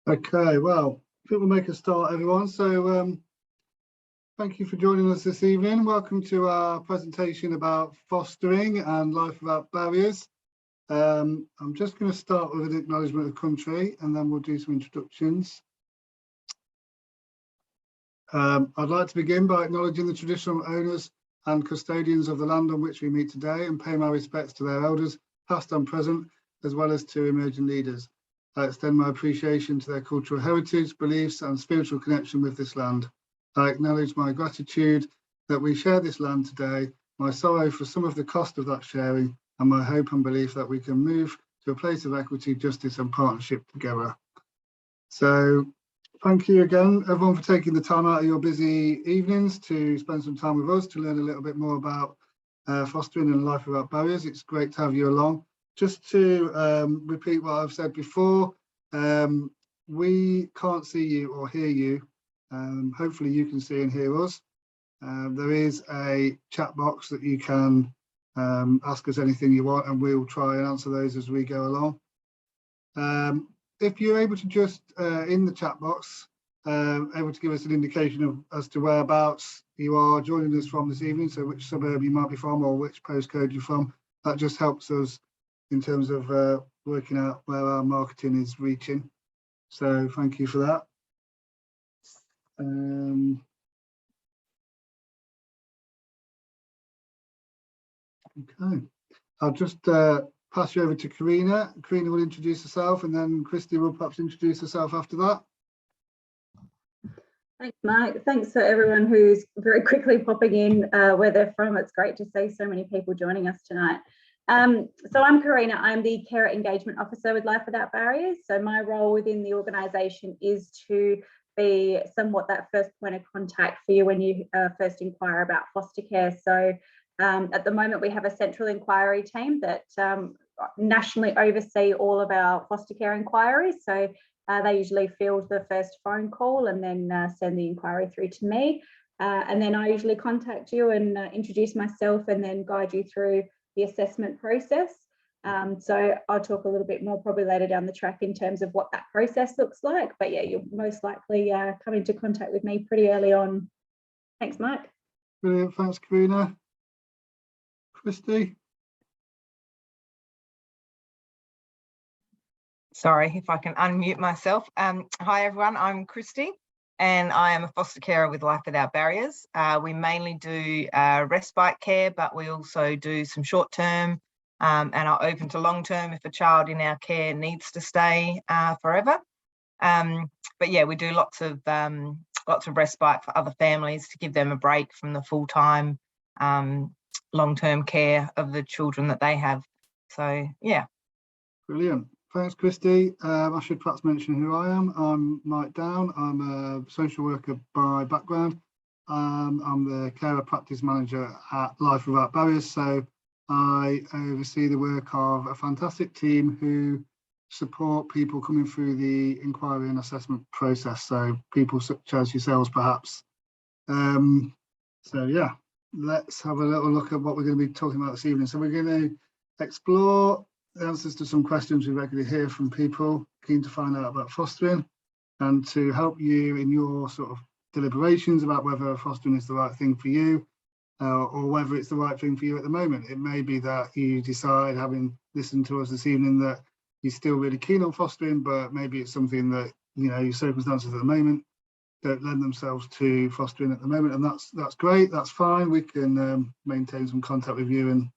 Okay, well, I think we'll make a start, everyone. So thank you for joining us this evening. Welcome to our presentation about fostering and life without barriers. I'm just going to start with an acknowledgement of country and then we'll do some introductions. I'd like to begin by acknowledging the traditional owners and custodians of the land on which we meet today and pay my respects to their elders, past and present, as well as to emerging leaders. I extend my appreciation to their cultural heritage, beliefs and spiritual connection with this land. I acknowledge my gratitude that we share this land today, my sorrow for some of the cost of that sharing, and my hope and belief that we can move to a place of equity, justice and partnership together. So thank you again, everyone, for taking the time out of your busy evenings to spend some time with us to learn a little bit more about fostering and life without barriers. It's great to have you along. Just to repeat what I've said before, we can't see you or hear you. Hopefully you can see and hear us. There is a chat box that you can ask us anything you want and we'll try and answer those as we go along. If you're able to just, in the chat box, able to give us an indication as to whereabouts you are joining us from this evening, so which suburb you might be from or which postcode you're from, that just helps us in terms of working out where our marketing is reaching. So thank you for that. Okay, I'll just pass you over to Karina. Karina will introduce herself and then Kristy will perhaps introduce herself after that. Thanks, Mark. Thanks for everyone who's very quickly popping in where they're from. It's great to see so many people joining us tonight. So I'm Karina. I'm the Carer Engagement Officer with Life Without Barriers. So my role within the organisation is to be somewhat that first point of contact for you when you first inquire about foster care. So at the moment we have a central inquiry team that nationally oversee all of our foster care inquiries. So they usually field the first phone call and then send the inquiry through to me. And then I usually contact you and introduce myself and then guide you through the assessment process. So I'll talk a little bit more probably later down the track in terms of what that process looks like. But yeah, you'll most likely come into contact with me pretty early on. Thanks, Mark. Brilliant, thanks, Karina. Kristy? Sorry if I can unmute myself. Hi everyone, I'm Kristy and I am a foster carer with Life Without Barriers. We mainly do respite care, but we also do some short-term and are open to long-term if a child in our care needs to stay forever. But yeah, we do lots of respite for other families to give them a break from the full-time long-term care of the children that they have. So yeah. Brilliant. Thanks, Kristy. I should perhaps mention who I am. I'm Mike Down. I'm a social worker by background. I'm the carer practice manager at Life Without Barriers. So I oversee the work of a fantastic team who support people coming through the inquiry and assessment process. So people such as yourselves, perhaps. So yeah, let's have a little look at what we're going to be talking about this evening. So we're going to explore the answers to some questions we regularly hear from people keen to find out about fostering, and to help you in your sort of deliberations about whether fostering is the right thing for you or whether it's the right thing for you at the moment. It may be that you decide, having listened to us this evening, that you're still really keen on fostering, but maybe it's something that, you know, your circumstances at the moment don't lend themselves to fostering at the moment, and that's great, that's fine. We can maintain some contact with you and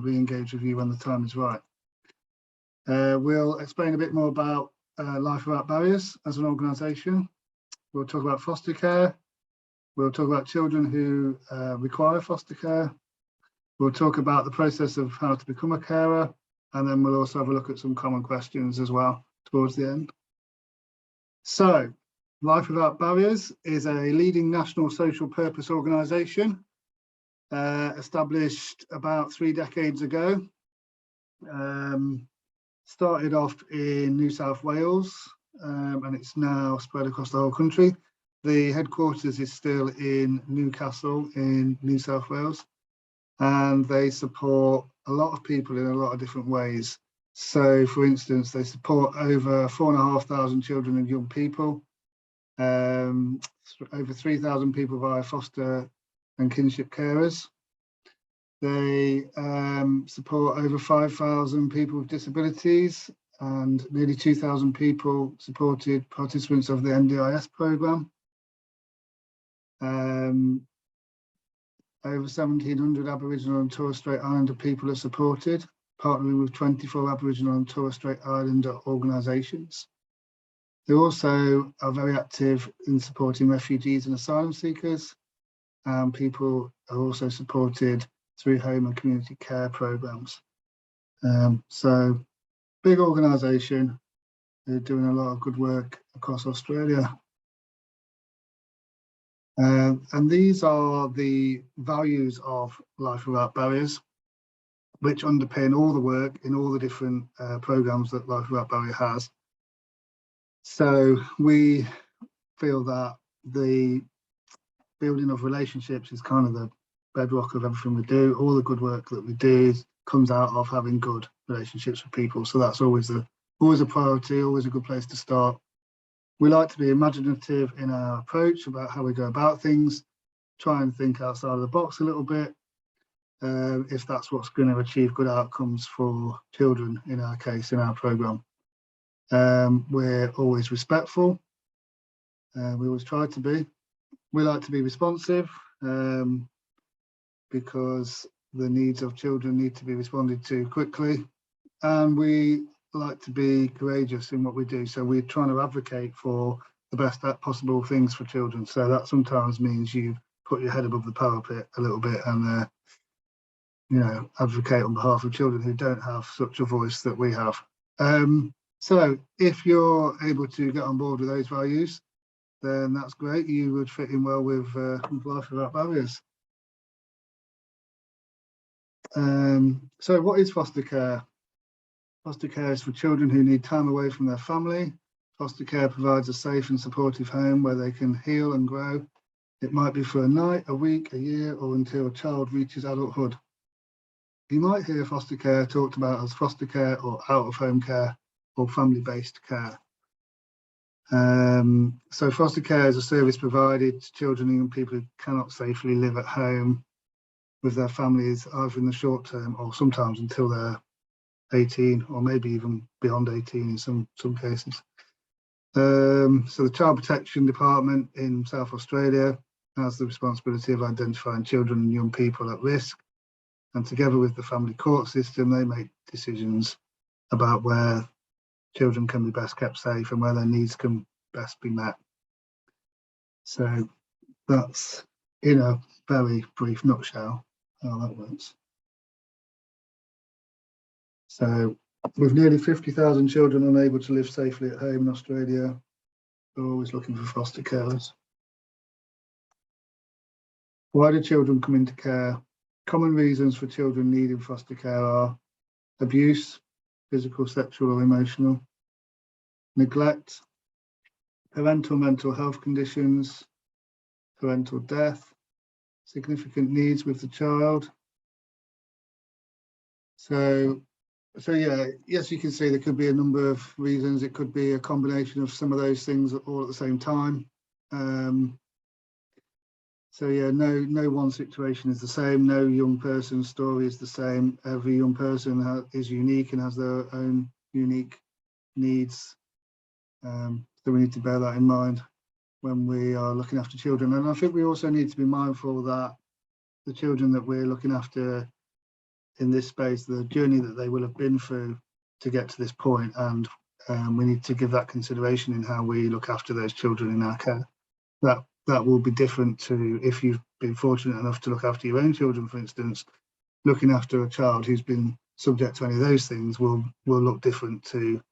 re-engage with you when the time is right. We'll explain a bit more about Life Without Barriers as an organisation. We'll talk about foster care. We'll talk about children who require foster care. We'll talk about the process of how to become a carer, and then we'll also have a look at some common questions as well towards the end. So, Life Without Barriers is a leading national social purpose organisation established about 3 decades ago. Started off in New South Wales and it's now spread across the whole country. The headquarters is still in Newcastle in New South Wales, and they support a lot of people in a lot of different ways. So, for instance, they support over 4,500 children and young people, over 3,000 people via foster and kinship carers. They support over 5,000 people with disabilities, and nearly 2,000 people supported participants of the NDIS programme. Over 1,700 Aboriginal and Torres Strait Islander people are supported, partnering with 24 Aboriginal and Torres Strait Islander organisations. They also are very active in supporting refugees and asylum seekers, and people are also supported through home and community care programmes. So, big organisation. They're doing a lot of good work across Australia. And these are the values of Life Without Barriers, which underpin all the work in all the different programmes that Life Without Barriers has. So we feel that the building of relationships is kind of the bedrock of everything we do. All the good work that we do comes out of having good relationships with people. So that's always a priority, always a good place to start. We like to be imaginative in our approach about how we go about things, try and think outside of the box a little bit, if that's what's going to achieve good outcomes for children, in our case, in our programme. We're always respectful. We always try to be. We like to be responsive because the needs of children need to be responded to quickly. And we like to be courageous in what we do. So we're trying to advocate for the best possible things for children. So that sometimes means you put your head above the parapet a little bit and, you know, advocate on behalf of children who don't have such a voice that we have. So if you're able to get on board with those values, then that's great. You would fit in well with Life Without Barriers. So what is foster care? Foster care is for children who need time away from their family. Foster care provides a safe and supportive home where they can heal and grow. It might be for a night, a week, a year, or until a child reaches adulthood. You might hear foster care talked about as foster care or out-of-home care or family-based care. So foster care is a service provided to children and young people who cannot safely live at home with their families, either in the short term or sometimes until they're 18 or maybe even beyond 18 in some cases. So the Child Protection Department in South Australia has the responsibility of identifying children and young people at risk, and together with the family court system, they make decisions about where children can be best kept safe and where their needs can best be met. So that's, in a very brief nutshell, how that works. So with nearly 50,000 children unable to live safely at home in Australia, we're always looking for foster carers. Why do children come into care? Common reasons for children needing foster care are abuse, physical, sexual or emotional, neglect, parental mental health conditions, parental death, significant needs with the child. So yeah, yes, you can see there could be a number of reasons. It could be a combination of some of those things all at the same time. So yeah, no one situation is the same. No young person's story is the same. Every young person is unique and has their own unique needs. So we need to bear that in mind when we are looking after children. And I think we also need to be mindful that the children that we're looking after in this space, the journey that they will have been through to get to this point, and we need to give that consideration in how we look after those children in our care. That will be different to if you've been fortunate enough to look after your own children, for instance. Looking after a child who's been subject to any of those things will look different to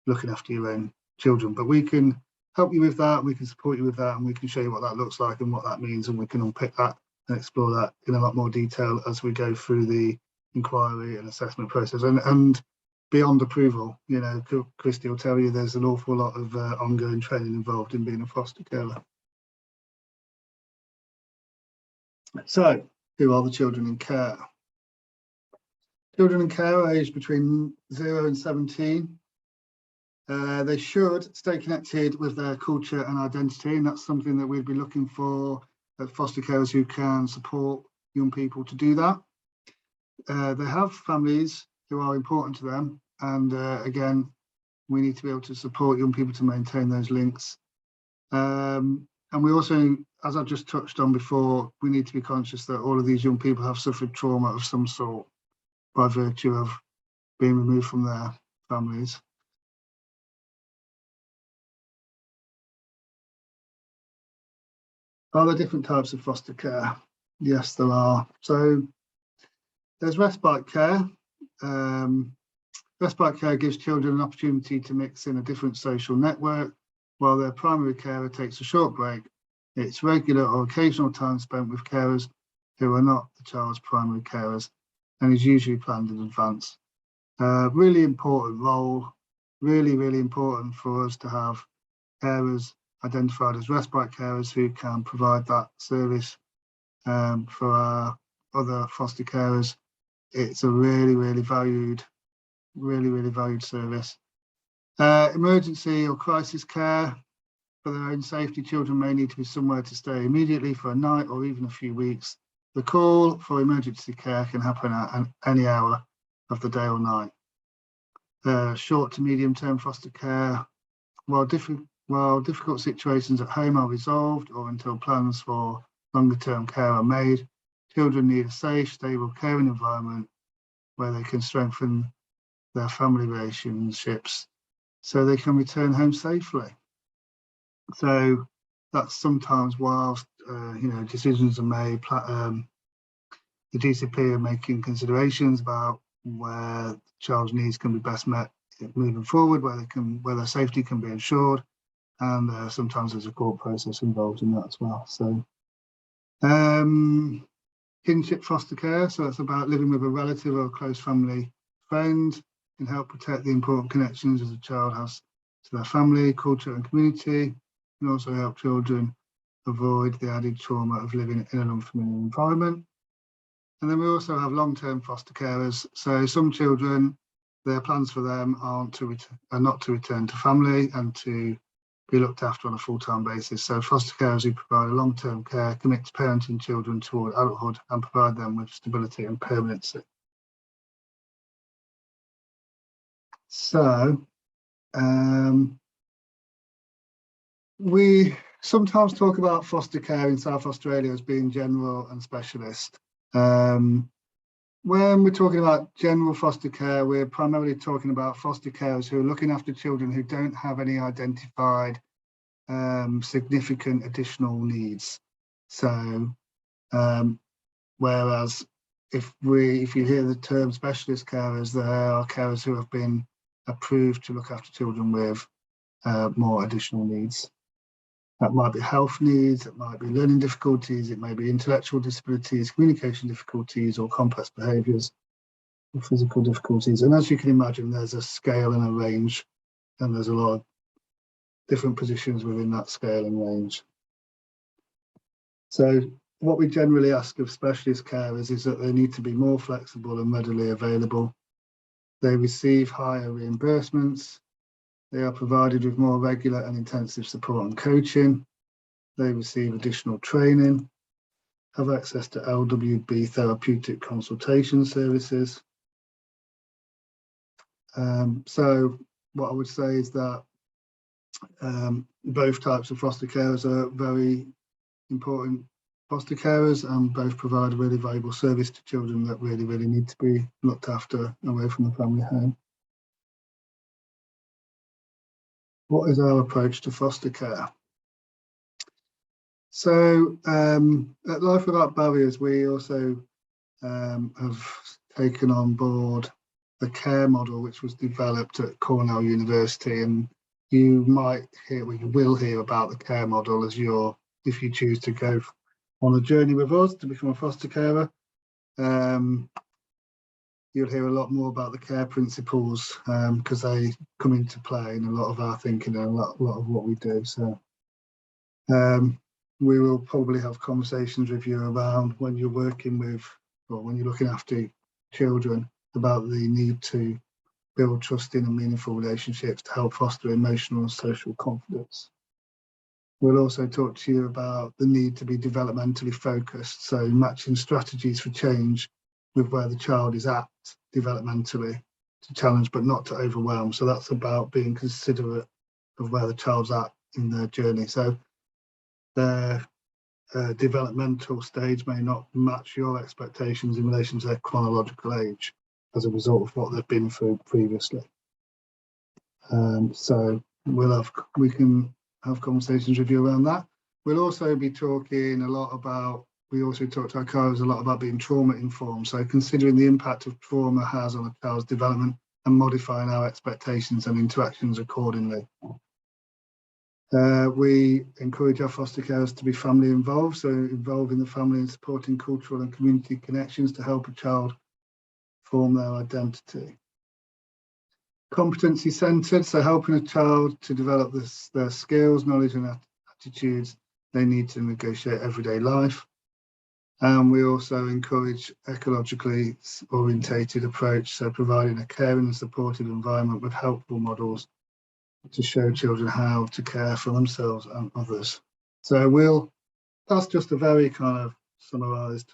looking after your own children. But we can help you with that, we can support you with that, and we can show you what that looks like and what that means, and we can unpick that and explore that in a lot more detail as we go through the inquiry and assessment process and beyond approval. You know, Kristy will tell you there's an awful lot of ongoing training involved in being a foster carer. So, who are the children in care? Children in care are aged between 0 and 17. They should stay connected with their culture and identity, and that's something that we'd be looking for at foster carers who can support young people to do that. They have families who are important to them, and again, we need to be able to support young people to maintain those links. And we also, as I've just touched on before, we need to be conscious that all of these young people have suffered trauma of some sort by virtue of being removed from their families. Are there different types of foster care? Yes, there are. So there's respite care. Respite care gives children an opportunity to mix in a different social network while their primary carer takes a short break. It's regular or occasional time spent with carers who are not the child's primary carers and is usually planned in advance. Really important role, really important for us to have carers identified as respite carers who can provide that service for our other foster carers. It's a really valued service. Emergency or crisis care. For their own safety, children may need to be somewhere to stay immediately for a night or even a few weeks. The call for emergency care can happen at any hour of the day or night. Short to medium term foster care. While difficult situations at home are resolved or until plans for longer term care are made, children need a safe, stable caring environment where they can strengthen their family relationships so they can return home safely. So that's sometimes whilst decisions are made, the DCP are making considerations about where the child's needs can be best met moving forward, where their safety can be ensured, and sometimes there's a court process involved in that as well. So kinship foster care, so it's about living with a relative or a close family friend, can help protect the important connections as a child has to their family, culture and community, and also help children avoid the added trauma of living in an unfamiliar environment. And then we also have long-term foster carers. So some children, their plans for them are not to return to family and to be looked after on a full-time basis. So foster carers who provide a long-term care commit to parenting children toward adulthood and provide them with stability and permanency. So we sometimes talk about foster care in South Australia as being general and specialist. When we're talking about general foster care, we're primarily talking about foster carers who are looking after children who don't have any identified significant additional needs. So whereas if you hear the term specialist carers, there are carers who have been approved to look after children with more additional needs. That might be health needs, it might be learning difficulties, it may be intellectual disabilities, communication difficulties, or complex behaviours, or physical difficulties. And as you can imagine, there's a scale and a range, and there's a lot of different positions within that scale and range. So what we generally ask of specialist carers is that they need to be more flexible and readily available. They receive higher reimbursements. They are provided with more regular and intensive support and coaching. They receive additional training, have access to LWB therapeutic consultation services. So what I would say is that both types of foster carers are very important foster carers and both provide a really valuable service to children that really need to be looked after away from the family home. What is our approach to foster care? So at Life Without Barriers, we also have taken on board the care model, which was developed at Cornell University, and you will hear about the care model if you choose to go on a journey with us to become a foster carer. You'll hear a lot more about the care principles because they come into play in a lot of our thinking and a lot of what we do. So we will probably have conversations with you around when you're working with or when you're looking after children, about the need to build trusting and meaningful relationships to help foster emotional and social confidence. We'll also talk to you about the need to be developmentally focused, so matching strategies for change with where the child is at developmentally, to challenge but not to overwhelm. So that's about being considerate of where the child's at in their journey. So their developmental stage may not match your expectations in relation to their chronological age as a result of what they've been through previously. So we can have conversations with you around that. We'll also be talking a lot about, we also talk to our carers a lot about being trauma informed. So considering the impact of trauma has on a child's development and modifying our expectations and interactions accordingly. We encourage our foster carers to be family involved, so involving the family and supporting cultural and community connections to help a child form their identity. Competency centred, so helping a child to develop their skills, knowledge and attitudes they need to negotiate everyday life. And we also encourage ecologically orientated approach, so providing a caring and supportive environment with helpful models to show children how to care for themselves and others. So that's just a very kind of summarised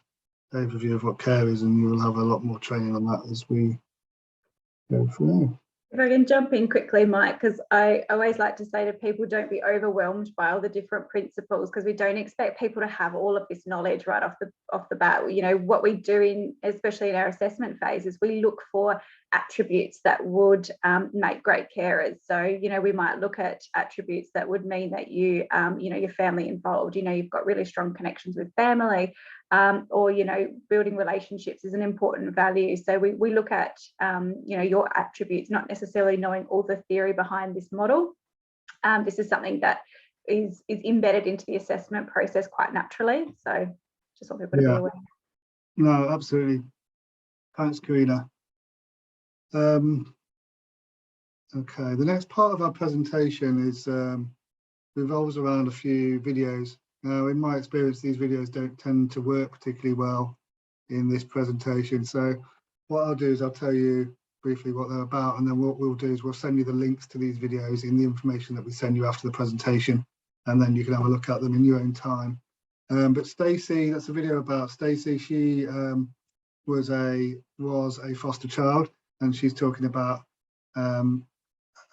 overview of what care is, and you will have a lot more training on that as we go through. If I can jump in quickly, Mike, because I always like to say to people, don't be overwhelmed by all the different principles, because we don't expect people to have all of this knowledge right off the bat. You know, what we do especially in our assessment phase, is we look for attributes that would make great carers. So, you know, we might look at attributes that would mean that you're family involved, you know, you've got really strong connections with family, or, you know, building relationships is an important value. So we look at, your attributes, not necessarily knowing all the theory behind this model. This is something that is embedded into the assessment process quite naturally. So just want people to be aware. No, absolutely. Thanks, Karina. Okay, the next part of our presentation is revolves around a few videos. Now, in my experience, these videos don't tend to work particularly well in this presentation. So what I'll do is I'll tell you briefly what they're about, and then what we'll do is we'll send you the links to these videos in the information that we send you after the presentation, and then you can have a look at them in your own time. But Stacey, that's a video about Stacey. She was a foster child, and she's talking about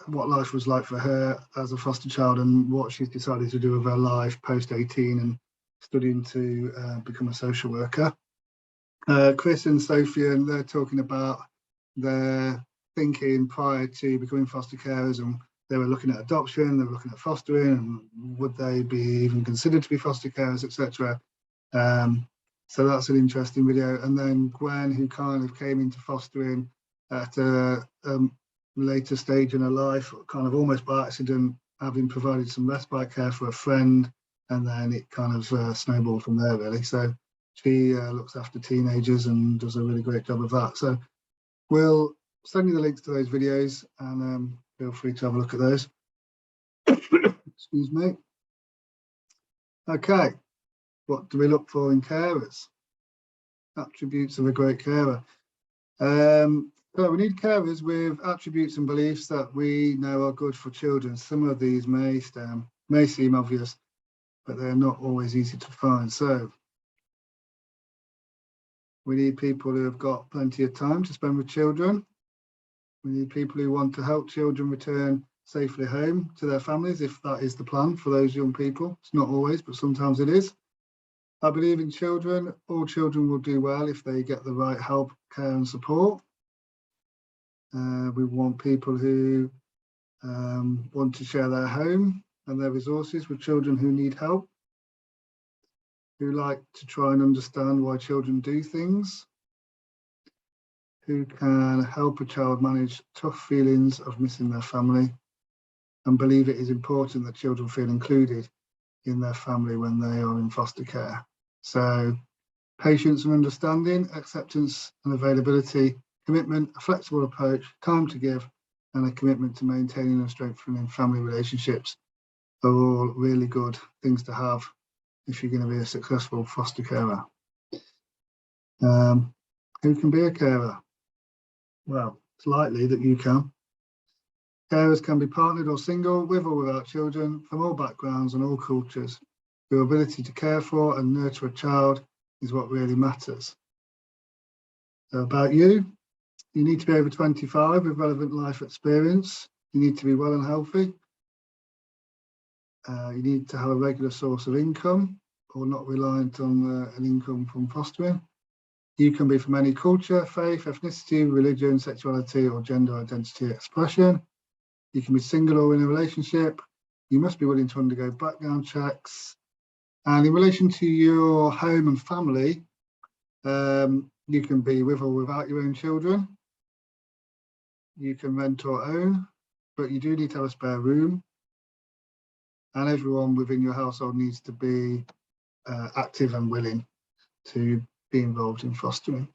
what life was like for her as a foster child and what she's decided to do with her life post 18 and studying to become a social worker. Chris and Sophia, and they're talking about their thinking prior to becoming foster carers, and they were looking at adoption, they were looking at fostering, and would they be even considered to be foster carers, etc. So that's an interesting video. And then Gwen, who kind of came into fostering at a later stage in her life, kind of almost by accident, having provided some respite care for a friend, and then it kind of snowballed from there, really. So she looks after teenagers and does a really great job of that. So we'll send you the links to those videos, and feel free to have a look at those. Excuse me. Okay, what do we look for in carers? Attributes of a great carer. So we need carers with attributes and beliefs that we know are good for children. Some of these may seem obvious, but they're not always easy to find. So we need people who have got plenty of time to spend with children. We need people who want to help children return safely home to their families, if that is the plan for those young people. It's not always, but sometimes it is. I believe in children. All children will do well if they get the right help, care and support. We want people who want to share their home and their resources with children who need help, who like to try and understand why children do things, who can help a child manage tough feelings of missing their family, and believe it is important that children feel included in their family when they are in foster care. So patience and understanding, acceptance and availability, commitment, a flexible approach, time to give, and a commitment to maintaining and strengthening family relationships are all really good things to have if you're going to be a successful foster carer. Who can be a carer? Well, it's likely that you can. Carers can be partnered or single, with or without children, from all backgrounds and all cultures. Your ability to care for and nurture a child is what really matters. So about you need to be over 25 with relevant life experience. You need to be well and healthy. You need to have a regular source of income or not reliant on an income from fostering. You can be from any culture, faith, ethnicity, religion, sexuality or gender identity expression. You can be single or in a relationship. You must be willing to undergo background checks. And in relation to your home and family, you can be with or without your own children. You can rent or own, but you do need to have a spare room. And everyone within your household needs to be active and willing to be involved in fostering.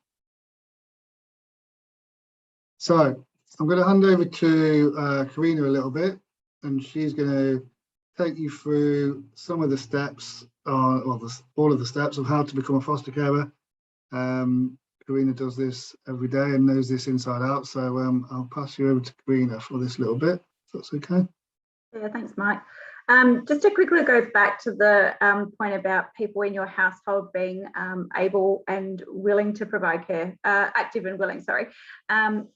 So I'm going to hand over to Karina a little bit, and she's going to take you through some of the steps, all of the steps of how to become a foster carer. Karina does this every day and knows this inside out, so I'll pass you over to Karina for this little bit, if that's okay. Yeah, thanks, Mike. Just to quickly go back to the point about people in your household being able and willing to provide care, active and willing, sorry.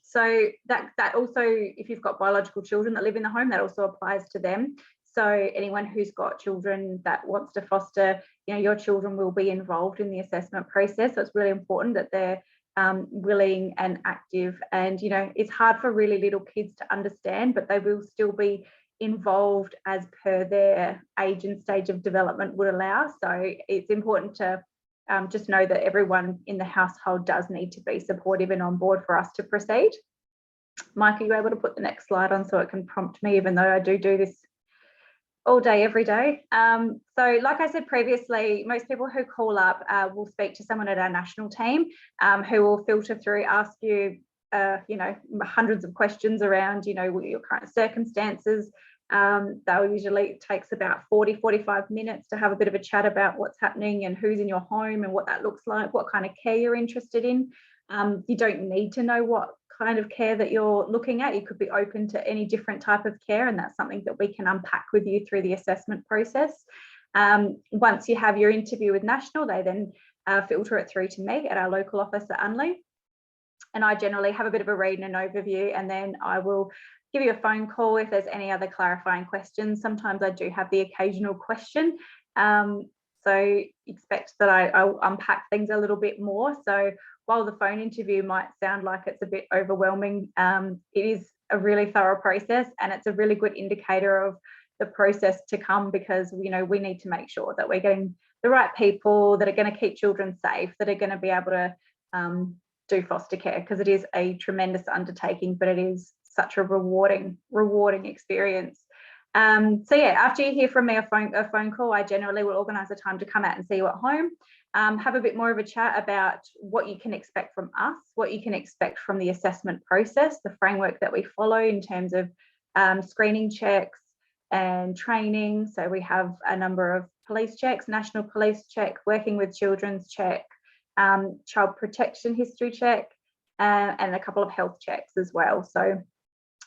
So that also, if you've got biological children that live in the home, that also applies to them. So anyone who's got children that wants to foster, your children will be involved in the assessment process. So it's really important that they're willing and active. And, it's hard for really little kids to understand, but they will still be involved as per their age and stage of development would allow. So it's important to just know that everyone in the household does need to be supportive and on board for us to proceed. Mike, are you able to put the next slide on so it can prompt me, even though I do this all day, every day? So like I said previously, most people who call up will speak to someone at our national team who will filter through, ask you hundreds of questions around, your current circumstances. They'll usually takes about 40-45 minutes to have a bit of a chat about what's happening and who's in your home and what that looks like, what kind of care you're interested in. You don't need to know what kind of care that you're looking at. You could be open to any different type of care, and that's something that we can unpack with you through the assessment process. Once you have your interview with National, they then filter it through to me at our local office at Unley. And I generally have a bit of a read and an overview, and then I will give you a phone call if there's any other clarifying questions. Sometimes I do have the occasional question. So expect that I'll unpack things a little bit more. So while the phone interview might sound like it's a bit overwhelming, it is a really thorough process, and it's a really good indicator of the process to come, because we need to make sure that we're getting the right people that are going to keep children safe, that are going to be able to do foster care, because it is a tremendous undertaking, but it is such a rewarding experience. So yeah, after you hear from me a phone call, I generally will organise a time to come out and see you at home, have a bit more of a chat about what you can expect from us, what you can expect from the assessment process, the framework that we follow in terms of screening checks and training. So we have a number of police checks, national police check, working with children's check, child protection history check, and a couple of health checks as well. So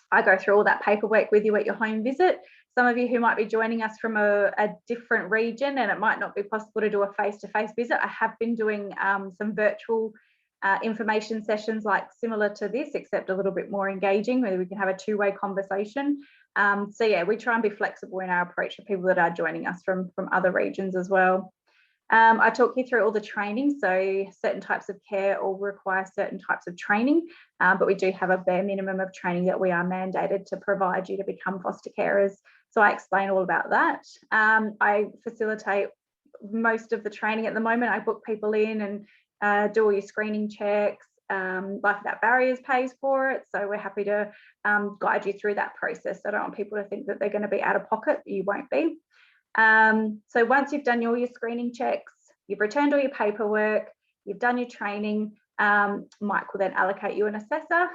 I go through all that paperwork with you at your home visit. Some of you who might be joining us from a different region, and it might not be possible to do a face-to-face visit, I have been doing some virtual information sessions like similar to this, except a little bit more engaging, where we can have a two-way conversation. So yeah, we try and be flexible in our approach for people that are joining us from other regions as well. I talk you through all the training. So certain types of care all require certain types of training, but we do have a bare minimum of training that we are mandated to provide you to become foster carers. So I explain all about that. I facilitate most of the training at the moment. I book people in and do all your screening checks. Life Without Barriers pays for it. So we're happy to guide you through that process. I don't want people to think that they're going to be out of pocket. You won't be. So once you've done all your screening checks, you've returned all your paperwork, you've done your training, Mike will then allocate you an assessor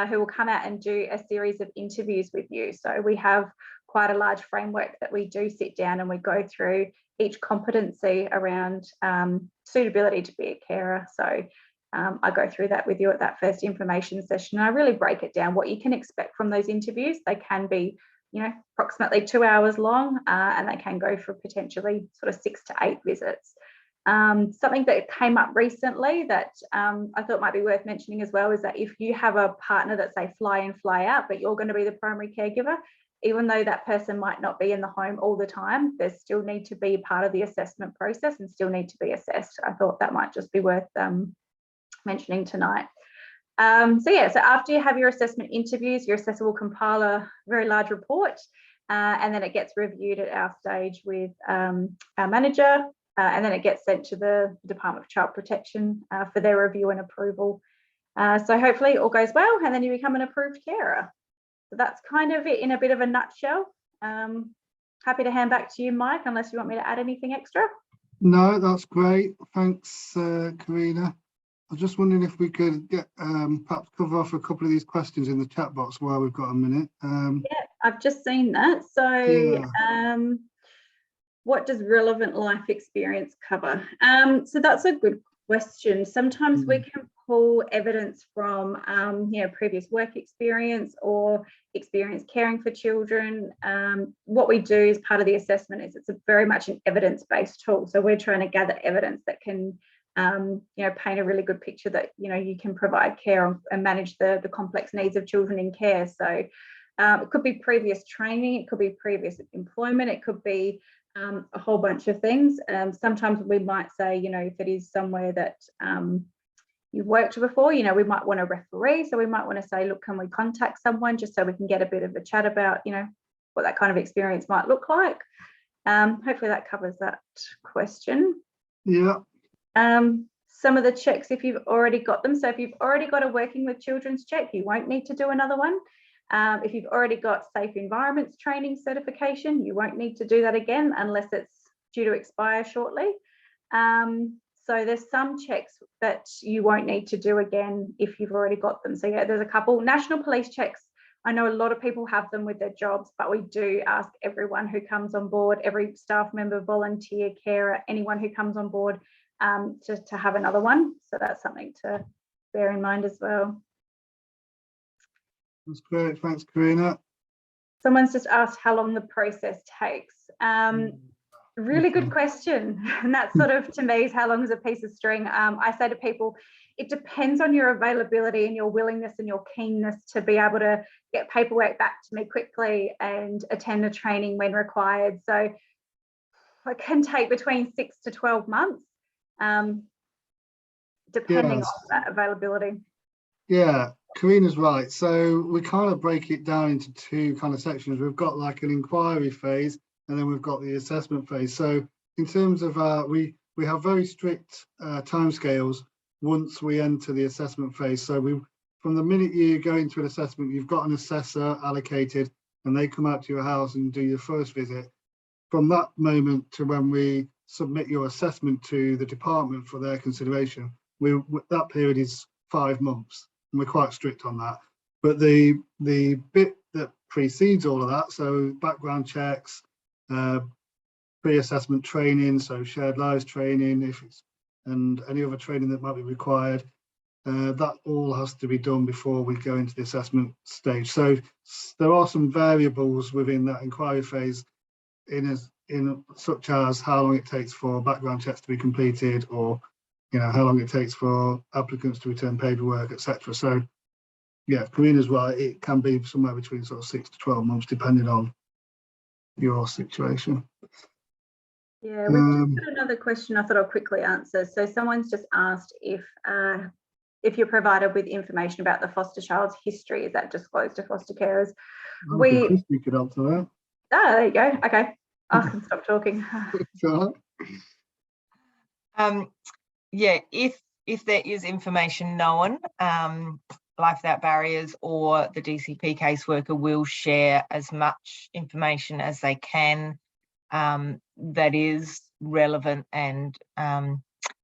who will come out and do a series of interviews with you. So we have quite a large framework that we do sit down and we go through each competency around suitability to be a carer. So I go through that with you at that first information session. I really break it down, what you can expect from those interviews. They can be, approximately 2 hours long, and they can go for potentially sort of 6 to 8 visits. Something that came up recently that I thought might be worth mentioning as well is that if you have a partner that's say fly in, fly out, but you're going to be the primary caregiver, even though that person might not be in the home all the time, they still need to be part of the assessment process and still need to be assessed. I thought that might just be worth mentioning tonight. So after you have your assessment interviews, your assessor will compile a very large report, and then it gets reviewed at our stage with our manager, and then it gets sent to the Department of Child Protection for their review and approval. So hopefully it all goes well, and then you become an approved carer. So that's kind of it in a bit of a nutshell. Happy to hand back to you, Mike, unless you want me to add anything extra. No, that's great. Thanks, Karina. I was just wondering if we could get perhaps cover off a couple of these questions in the chat box while we've got a minute. Yeah, I've just seen that. So what does relevant life experience cover? So that's a good question. Sometimes we can pull evidence from previous work experience or experience caring for children. What we do as part of the assessment is it's very much an evidence-based tool. So we're trying to gather evidence that can paint a really good picture that you can provide care and manage the complex needs of children in care. So it could be previous training, it could be previous employment, it could be a whole bunch of things. Sometimes we might say, if it is somewhere that you've worked before, we might want a referee. So we might want to say, look, can we contact someone just so we can get a bit of a chat about, what that kind of experience might look like. Hopefully that covers that question. Yeah. Some of the checks, if you've already got them. So if you've already got a working with children's check, you won't need to do another one. If you've already got safe environments training certification, you won't need to do that again unless it's due to expire shortly. So there's some checks that you won't need to do again if you've already got them. So yeah, there's a couple. National police checks, I know a lot of people have them with their jobs, but we do ask everyone who comes on board, every staff member, volunteer, carer, anyone who comes on board, to have another one. So that's something to bear in mind as well. That's great. Thanks, Karina. Someone's just asked how long the process takes. Really good question. And that sort of, to me, is how long is a piece of string? I say to people, it depends on your availability and your willingness and your keenness to be able to get paperwork back to me quickly and attend a training when required. So it can take between 6 to 12 months, depending on that availability. Yeah, Karina's right. So we kind of break it down into two kind of sections. We've got like an inquiry phase, and then we've got the assessment phase. So in terms of we have very strict timescales once we enter the assessment phase. So from the minute you go into an assessment, you've got an assessor allocated, and they come out to your house and do your first visit. From that moment to when we submit your assessment to the department for their consideration, that period is 5 months. And we're quite strict on that. But the bit that precedes all of that, so background checks, pre-assessment training, so shared lives training, and any other training that might be required, that all has to be done before we go into the assessment stage. So there are some variables within that inquiry phase, in such as how long it takes for background checks to be completed, or how long it takes for applicants to return paperwork, etc. So yeah, Karina's right, it can be somewhere between sort of 6 to 12 months depending on your situation. Yeah, we've just got another question I thought I'll quickly answer. So someone's just asked if you're provided with information about the foster child's history, is that disclosed to foster carers? We could answer that. Oh, there you go. Okay, I can stop talking. Yeah, if there is information known, Life Without Barriers or the DCP caseworker will share as much information as they can that is relevant and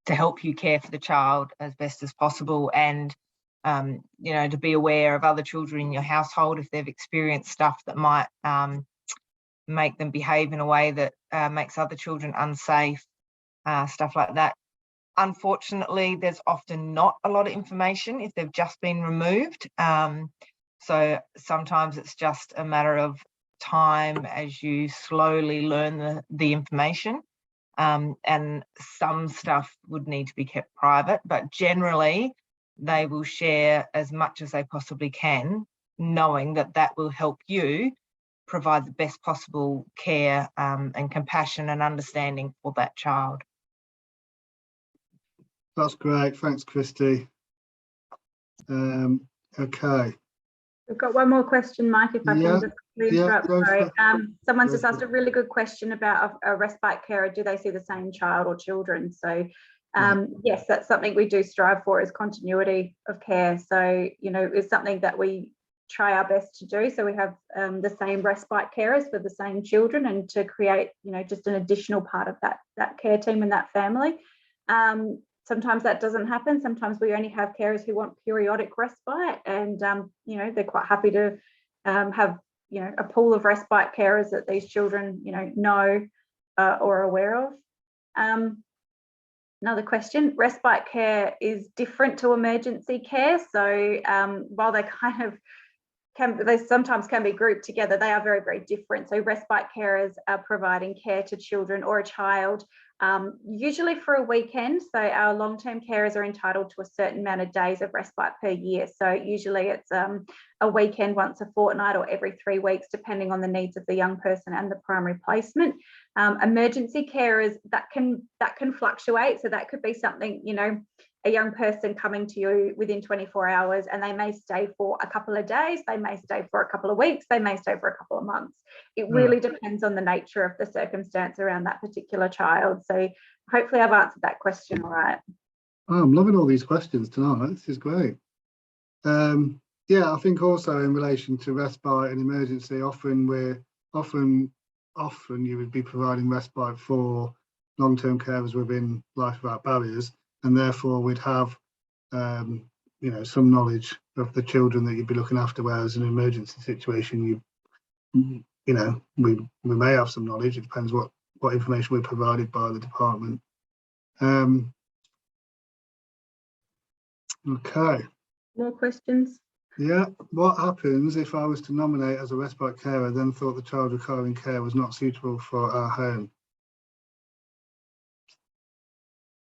to help you care for the child as best as possible, and to be aware of other children in your household if they've experienced stuff that might make them behave in a way that makes other children unsafe, stuff like that. Unfortunately, there's often not a lot of information if they've just been removed. So sometimes it's just a matter of time as you slowly learn the information. And some stuff would need to be kept private, but generally they will share as much as they possibly can, knowing that that will help you provide the best possible care and compassion and understanding for that child. That's great. Thanks, Kristy. Okay. We've got one more question, Mike, if I can just quickly interrupt. Sorry. Someone's just asked a really good question about a respite carer. Do they see the same child or children? So yes, that's something we do strive for, is continuity of care. So, you know, it's something that we try our best to do. So we have the same respite carers for the same children, and to create, you know, just an additional part of that care team and that family. Sometimes that doesn't happen. Sometimes we only have carers who want periodic respite, and you know, they're quite happy to have, you know, a pool of respite carers that these children, you know or are aware of. Another question: respite care is different to emergency care. So while they kind of they sometimes can be grouped together, they are very, very different. So respite carers are providing care to children or a child, usually for a weekend. So our long-term carers are entitled to a certain amount of days of respite per year. So usually it's a weekend once a fortnight or every 3 weeks, depending on the needs of the young person and the primary placement. Emergency carers, that can fluctuate. So that could be something, you know, a young person coming to you within 24 hours, and they may stay for a couple of days, they may stay for a couple of weeks, they may stay for a couple of months. It really depends on the nature of the circumstance around that particular child. So hopefully I've answered that question all right. Oh, I'm loving all these questions tonight. This is great. Yeah, I think also in relation to respite and emergency, often you would be providing respite for long-term carers within Life Without Barriers, and therefore we'd have you know, some knowledge of the children that you'd be looking after, whereas in an emergency situation you know, we may have some knowledge. It depends what information we're provided by the department. Okay. More questions? Yeah. What happens if I was to nominate as a respite carer, then thought the child requiring care was not suitable for our home?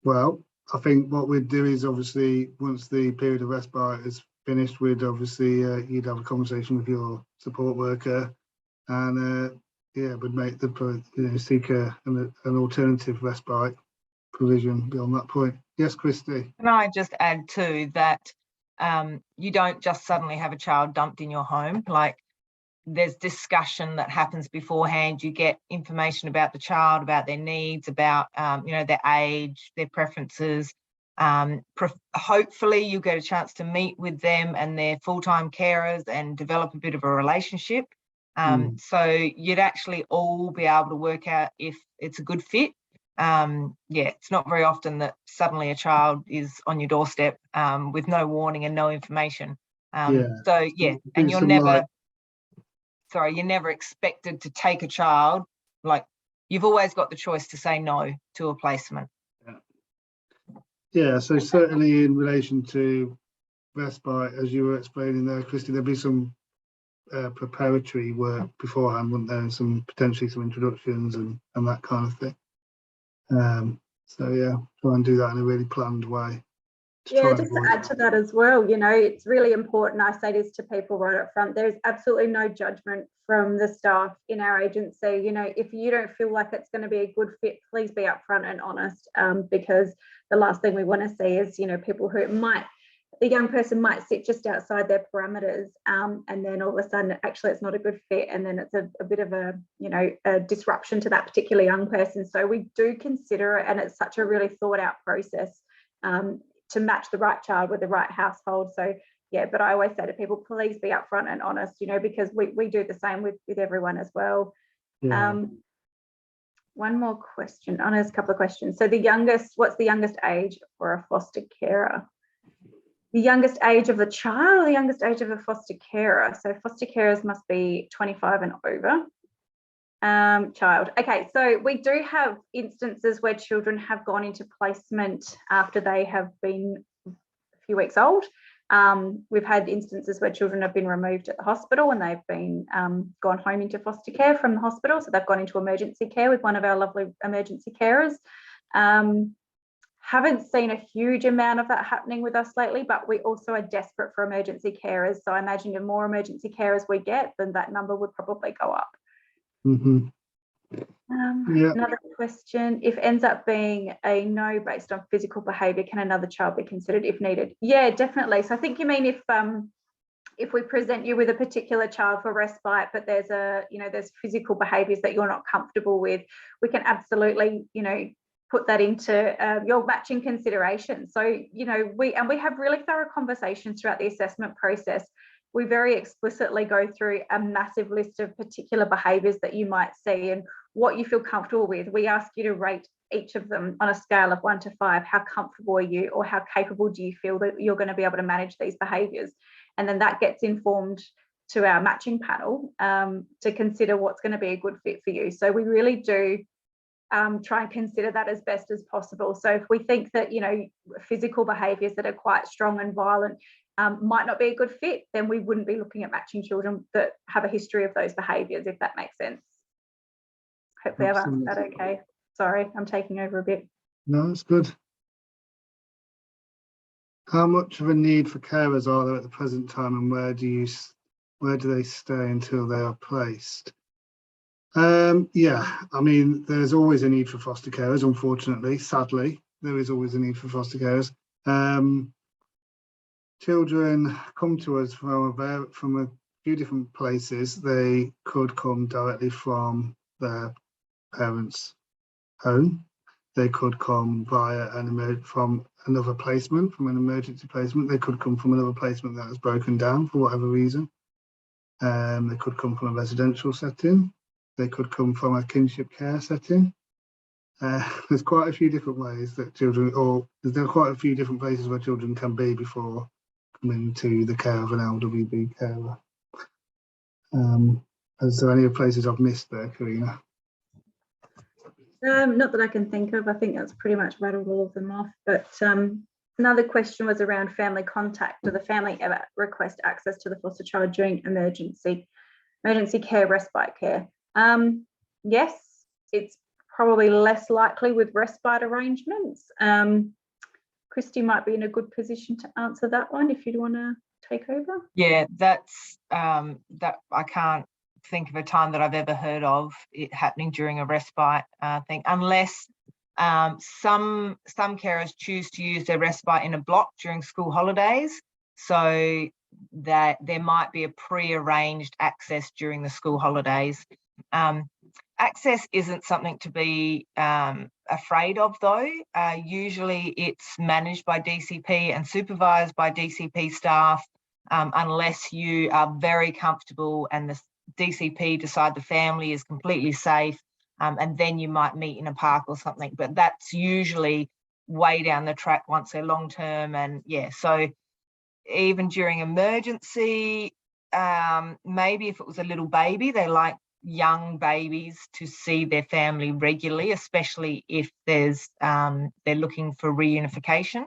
Well, I think what we'd do is, obviously, once the period of respite is finished, we'd obviously you'd have a conversation with your support worker, and yeah, would make the, you know, seek an alternative respite provision beyond that point. Yes, Kristy. Can I just add too that you don't just suddenly have a child dumped in your home. Like, there's discussion that happens beforehand. You get information about the child, about their needs, about you know, their age, their preferences. Hopefully you get a chance to meet with them and their full-time carers and develop a bit of a relationship. So you'd actually all be able to work out if it's a good fit. Yeah, it's not very often that suddenly a child is on your doorstep with no warning and no information. So yeah, and you're never you're never expected to take a child. Like, you've always got the choice to say no to a placement. Yeah, so certainly in relation to respite, as you were explaining there, Kristy, there'd be some preparatory work beforehand, wouldn't there, and potentially some introductions and that kind of thing. So yeah, try and do that in a really planned way. Yeah, just to add to that as well, you know, it's really important. I say this to people right up front. There's absolutely no judgment from the staff in our agency. You know, if you don't feel like it's going to be a good fit, please be upfront and honest, because the last thing we want to see is, you know, people who the young person might sit just outside their parameters, and then all of a sudden, actually, it's not a good fit, and then it's a bit of a, you know, a disruption to that particular young person. So we do consider it, and it's such a really thought out process to match the right child with the right household. So yeah, but I always say to people, please be upfront and honest, you know, because we do the same with everyone as well. Yeah. One more question. Oh, there's a couple of questions. So what's the youngest age for a foster carer? The youngest age of the child or the youngest age of a foster carer? So foster carers must be 25 and over. Child. Okay, so we do have instances where children have gone into placement after they have been a few weeks old. We've had instances where children have been removed at the hospital and they've been gone home into foster care from the hospital. So they've gone into emergency care with one of our lovely emergency carers. Haven't seen a huge amount of that happening with us lately, but we also are desperate for emergency carers. So I imagine the more emergency carers we get, then that number would probably go up. Mm-hmm. Another question, if ends up being a no based on physical behaviour, can another child be considered if needed? Yeah, definitely. So I think you mean if we present you with a particular child for respite, but there's there's physical behaviours that you're not comfortable with, we can absolutely, put that into your matching consideration. So, we have really thorough conversations throughout the assessment process. We very explicitly go through a massive list of particular behaviours that you might see and what you feel comfortable with. We ask you to rate each of them on a scale of 1 to 5. How comfortable are you, or how capable do you feel that you're going to be able to manage these behaviours? And then that gets informed to our matching panel to consider what's going to be a good fit for you. So we really do try and consider that as best as possible. So if we think that, physical behaviours that are quite strong and violent might not be a good fit, then we wouldn't be looking at matching children that have a history of those behaviours, if that makes sense. Hopefully I've answered that okay. Sorry, I'm taking over a bit. No, it's good. How much of a need for carers are there at the present time, and where do they stay until they are placed? Yeah, I mean, there's always a need for foster carers, unfortunately. Sadly, there is always a need for foster carers. Children come to us from a few different places. They could come directly from their parents' home. They could come via from another placement, from an emergency placement. They could come from another placement that has broken down for whatever reason. They could come from a residential setting. They could come from a kinship care setting. There's quite a few different ways that children, or there are quite a few different places where children can be before coming to the care of an LWB carer. Is there any places I've missed there, Karina? Not that I can think of. I think that's pretty much rattled all of them off. But another question was around family contact. Do the family ever request access to the foster child during emergency care, respite care? Yes, it's probably less likely with respite arrangements. Kristy might be in a good position to answer that one if you'd want to take over. Yeah, that's that I can't think of a time that I've ever heard of it happening during a respite thing, unless some carers choose to use their respite in a block during school holidays, so that there might be a pre-arranged access during the school holidays. Access isn't something to be afraid of, though. Usually it's managed by DCP and supervised by DCP staff, unless you are very comfortable and the DCP decide the family is completely safe, and then you might meet in a park or something. But that's usually way down the track once they're long term. And yeah, so even during emergency, maybe if it was a little baby, they like young babies to see their family regularly, especially if there's they're looking for reunification.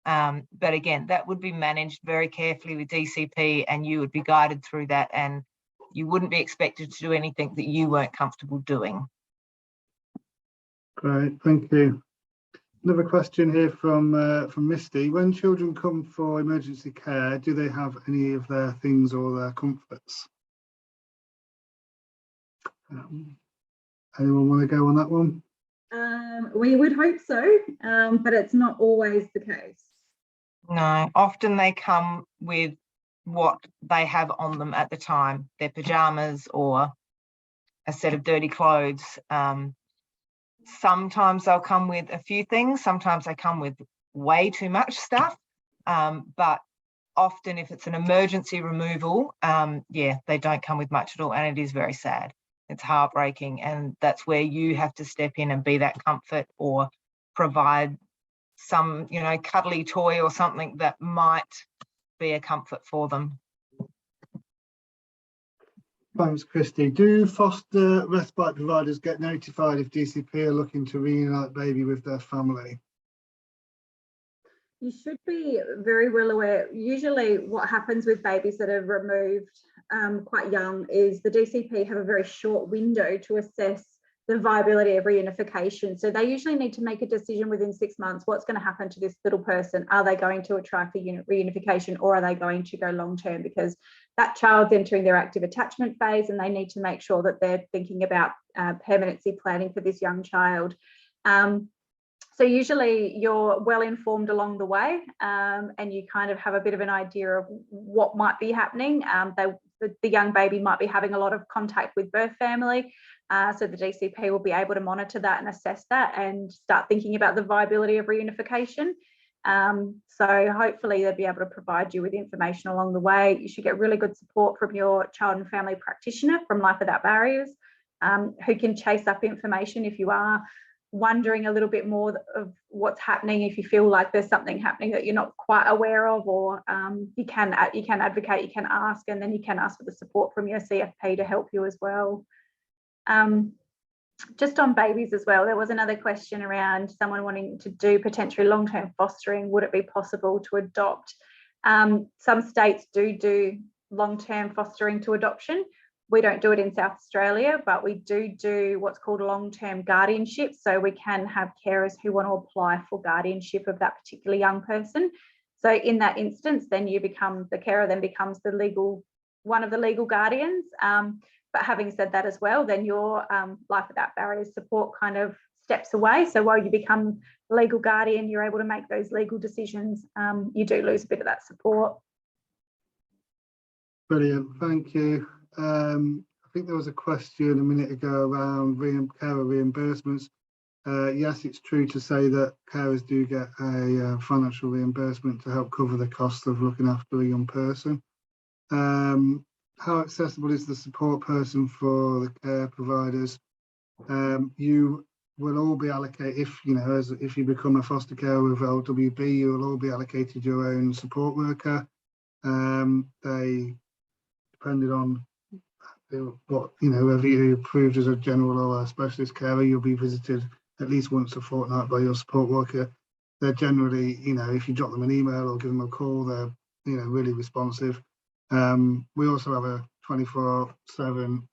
But again, that would be managed very carefully with DCP, and you would be guided through that, and you wouldn't be expected to do anything that you weren't comfortable doing. Great, thank you. Another question here from Misty. When children come for emergency care, do they have any of their things or their comforts? Anyone want to go on that one? We would hope so, but it's not always the case. No, often they come with what they have on them at the time, their pajamas or a set of dirty clothes. Sometimes they'll come with a few things, sometimes they come with way too much stuff, but often if it's an emergency removal, yeah, they don't come with much at all, and it is very sad. It's heartbreaking, and that's where you have to step in and be that comfort, or provide some, cuddly toy or something that might be a comfort for them. Thanks, Kristy. Do foster respite providers get notified if DCP are looking to reunite baby with their family? You should be very well aware. Usually what happens with babies that are removed quite young is the DCP have a very short window to assess the viability of reunification. So they usually need to make a decision within 6 months. What's going to happen to this little person? Are they going to try for reunification, or are they going to go long term? Because that child's entering their active attachment phase and they need to make sure that they're thinking about permanency planning for this young child. So usually you're well informed along the way, and you kind of have a bit of an idea of what might be happening. The young baby might be having a lot of contact with birth family, so the DCP will be able to monitor that and assess that and start thinking about the viability of reunification. So hopefully they'll be able to provide you with information along the way. You should get really good support from your child and family practitioner from Life Without Barriers, who can chase up information if you are wondering a little bit more of what's happening. If you feel like there's something happening that you're not quite aware of, or you can advocate, you can ask, and then you can ask for the support from your CFP to help you as well. Just on babies as well, there was another question around someone wanting to do potentially long-term fostering. Would it be possible to adopt? Some states do long-term fostering to adoption. We don't do it in South Australia, but we do what's called long-term guardianship. So we can have carers who want to apply for guardianship of that particular young person. So in that instance, then the carer then becomes one of the legal guardians. But having said that as well, then your Life Without Barriers support kind of steps away. So while you become legal guardian, you're able to make those legal decisions. You do lose a bit of that support. Brilliant, thank you. I think there was a question a minute ago around carer reimbursements. Yes, it's true to say that carers do get a financial reimbursement to help cover the cost of looking after a young person. How accessible is the support person for the care providers? You will all be allocated, if you become a foster carer with LWB, you will all be allocated your own support worker. They, depending on what, whether you're approved as a general or a specialist carer, you'll be visited at least once a fortnight by your support worker. They're generally, if you drop them an email or give them a call, they're, really responsive. We also have a 24/7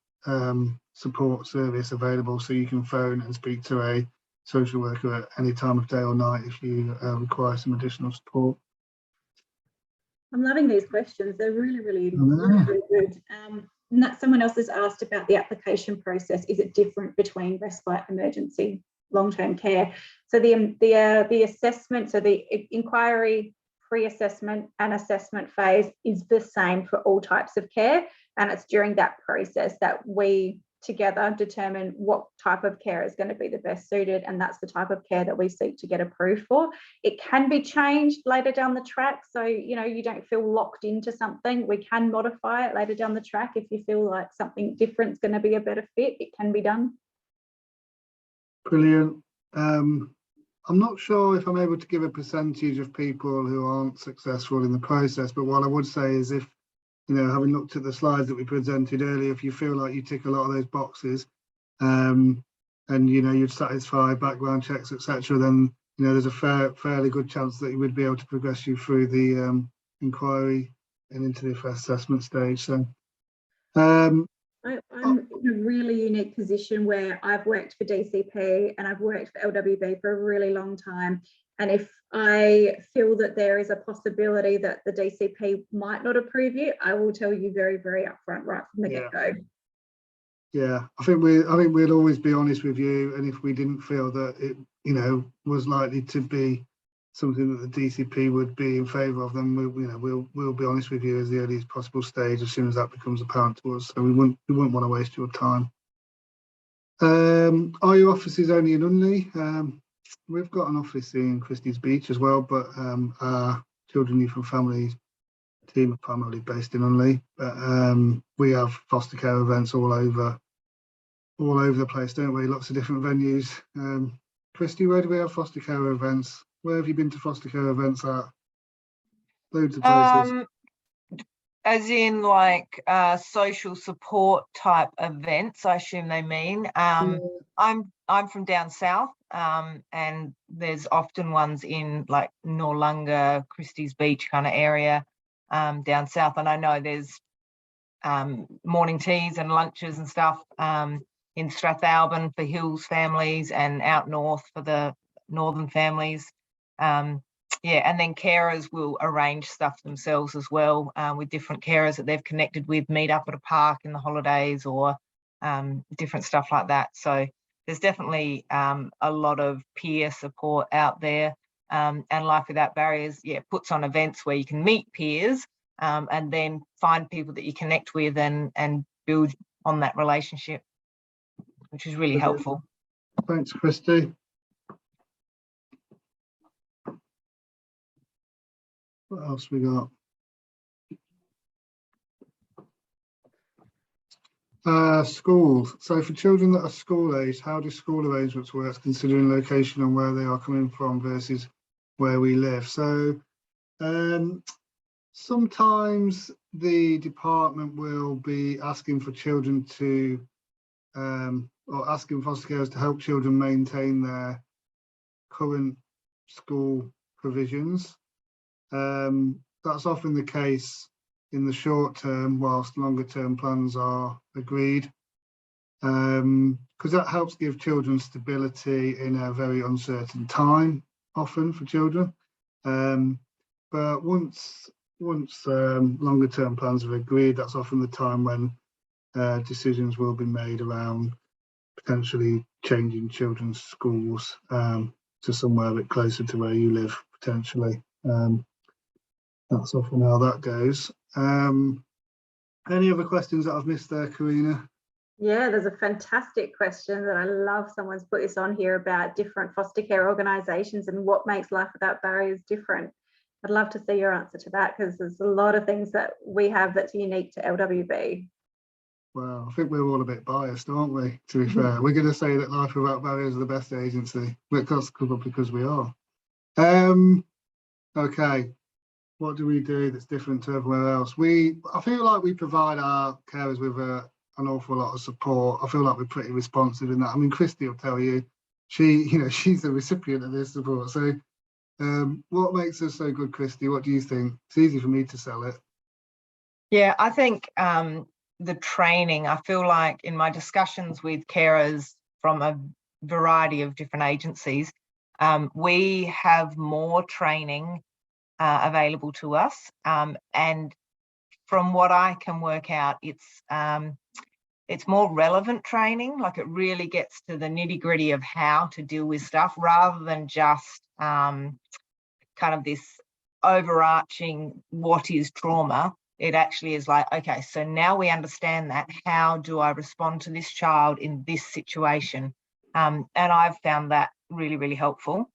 support service available, so you can phone and speak to a social worker at any time of day or night if you require some additional support. I'm loving these questions. They're really, really good. Someone else has asked about the application process. Is it different between respite, emergency, long-term care? So the assessment, so the inquiry, pre-assessment and assessment phase is the same for all types of care, and it's during that process that we together determine what type of care is going to be the best suited, and that's the type of care that we seek to get approved for. It can be changed later down the track, so you don't feel locked into something. We can modify it later down the track if you feel like something different is going to be a better fit. It can be done. Brilliant. I'm not sure if I'm able to give a percentage of people who aren't successful in the process, but what I would say is if, having looked at the slides that we presented earlier, if you feel like you tick a lot of those boxes, and you'd satisfy background checks, etc., then there's a fairly good chance that you would be able to progress you through the inquiry and into the assessment stage. So I'm in a really unique position where I've worked for DCP and I've worked for LWB for a really long time. And if I feel that there is a possibility that the DCP might not approve you, I will tell you very, very upfront right from the get-go. Yeah, I think we'd always be honest with you, and if we didn't feel that it, was likely to be something that the DCP would be in favour of, then we'll be honest with you as the earliest possible stage as soon as that becomes apparent to us. So we wouldn't want to waste your time. Are your offices only in Unley? We've got an office in Christie's Beach as well, but our children, youth and family team are primarily based in Unley. But we have foster care events all over the place, don't we? Lots of different venues. Kristy, where do we have foster care events? Where have you been to foster care events at? Loads of places. As in like social support type events, I assume they mean. I'm from down south, and there's often ones in like Noarlunga, Christie's Beach kind of area down south. And I know there's morning teas and lunches and stuff in Strathalbyn for Hills families and out north for the northern families. Yeah, and then carers will arrange stuff themselves as well with different carers that they've connected with, meet up at a park in the holidays or different stuff like that. So there's definitely a lot of peer support out there. And Life Without Barriers, yeah, puts on events where you can meet peers and then find people that you connect with and build on that relationship, which is really helpful. Thanks, Kristy. What else we got? Schools. So for children that are school age, how do school arrangements work, considering location and where they are coming from versus where we live? So sometimes the department will be asking for children to, or asking foster carers to help children maintain their current school provisions. That's often the case in the short term, whilst longer term plans are agreed, because that helps give children stability in a very uncertain time, often for children. But once longer term plans are agreed, that's often the time when decisions will be made around potentially changing children's schools to somewhere a bit closer to where you live, potentially. That's often how that goes. Any other questions that I've missed there, Karina? Yeah, there's a fantastic question that I love someone's put this on here about different foster care organisations and what makes Life Without Barriers different. I'd love to see your answer to that, because there's a lot of things that we have that's unique to LWB. Well, I think we're all a bit biased, aren't we? To be fair, we're going to say that Life Without Barriers are the best agency, because we are. Okay, what do we do that's different to everywhere else? I feel like we provide our carers with an awful lot of support. I feel like we're pretty responsive in that. I mean, Kristy will tell you, she's the recipient of this support. So what makes us so good, Kristy? What do you think? It's easy for me to sell it. Yeah, I think the training, I feel like in my discussions with carers from a variety of different agencies, we have more training available to us. And from what I can work out, it's more relevant training. Like, it really gets to the nitty-gritty of how to deal with stuff, rather than just kind of this overarching what is trauma. It actually is like, okay, so now we understand that. How do I respond to this child in this situation? And I've found that really, really helpful.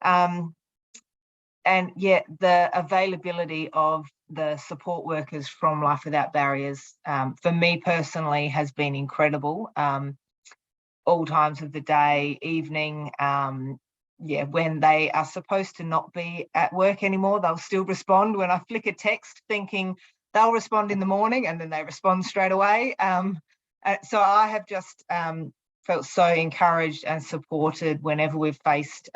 And yet the availability of the support workers from Life Without Barriers, for me personally, has been incredible. All times of the day, evening, yeah, when they are supposed to not be at work anymore, they'll still respond when I flick a text, thinking they'll respond in the morning, and then they respond straight away. So I have just felt so encouraged and supported whenever we've faced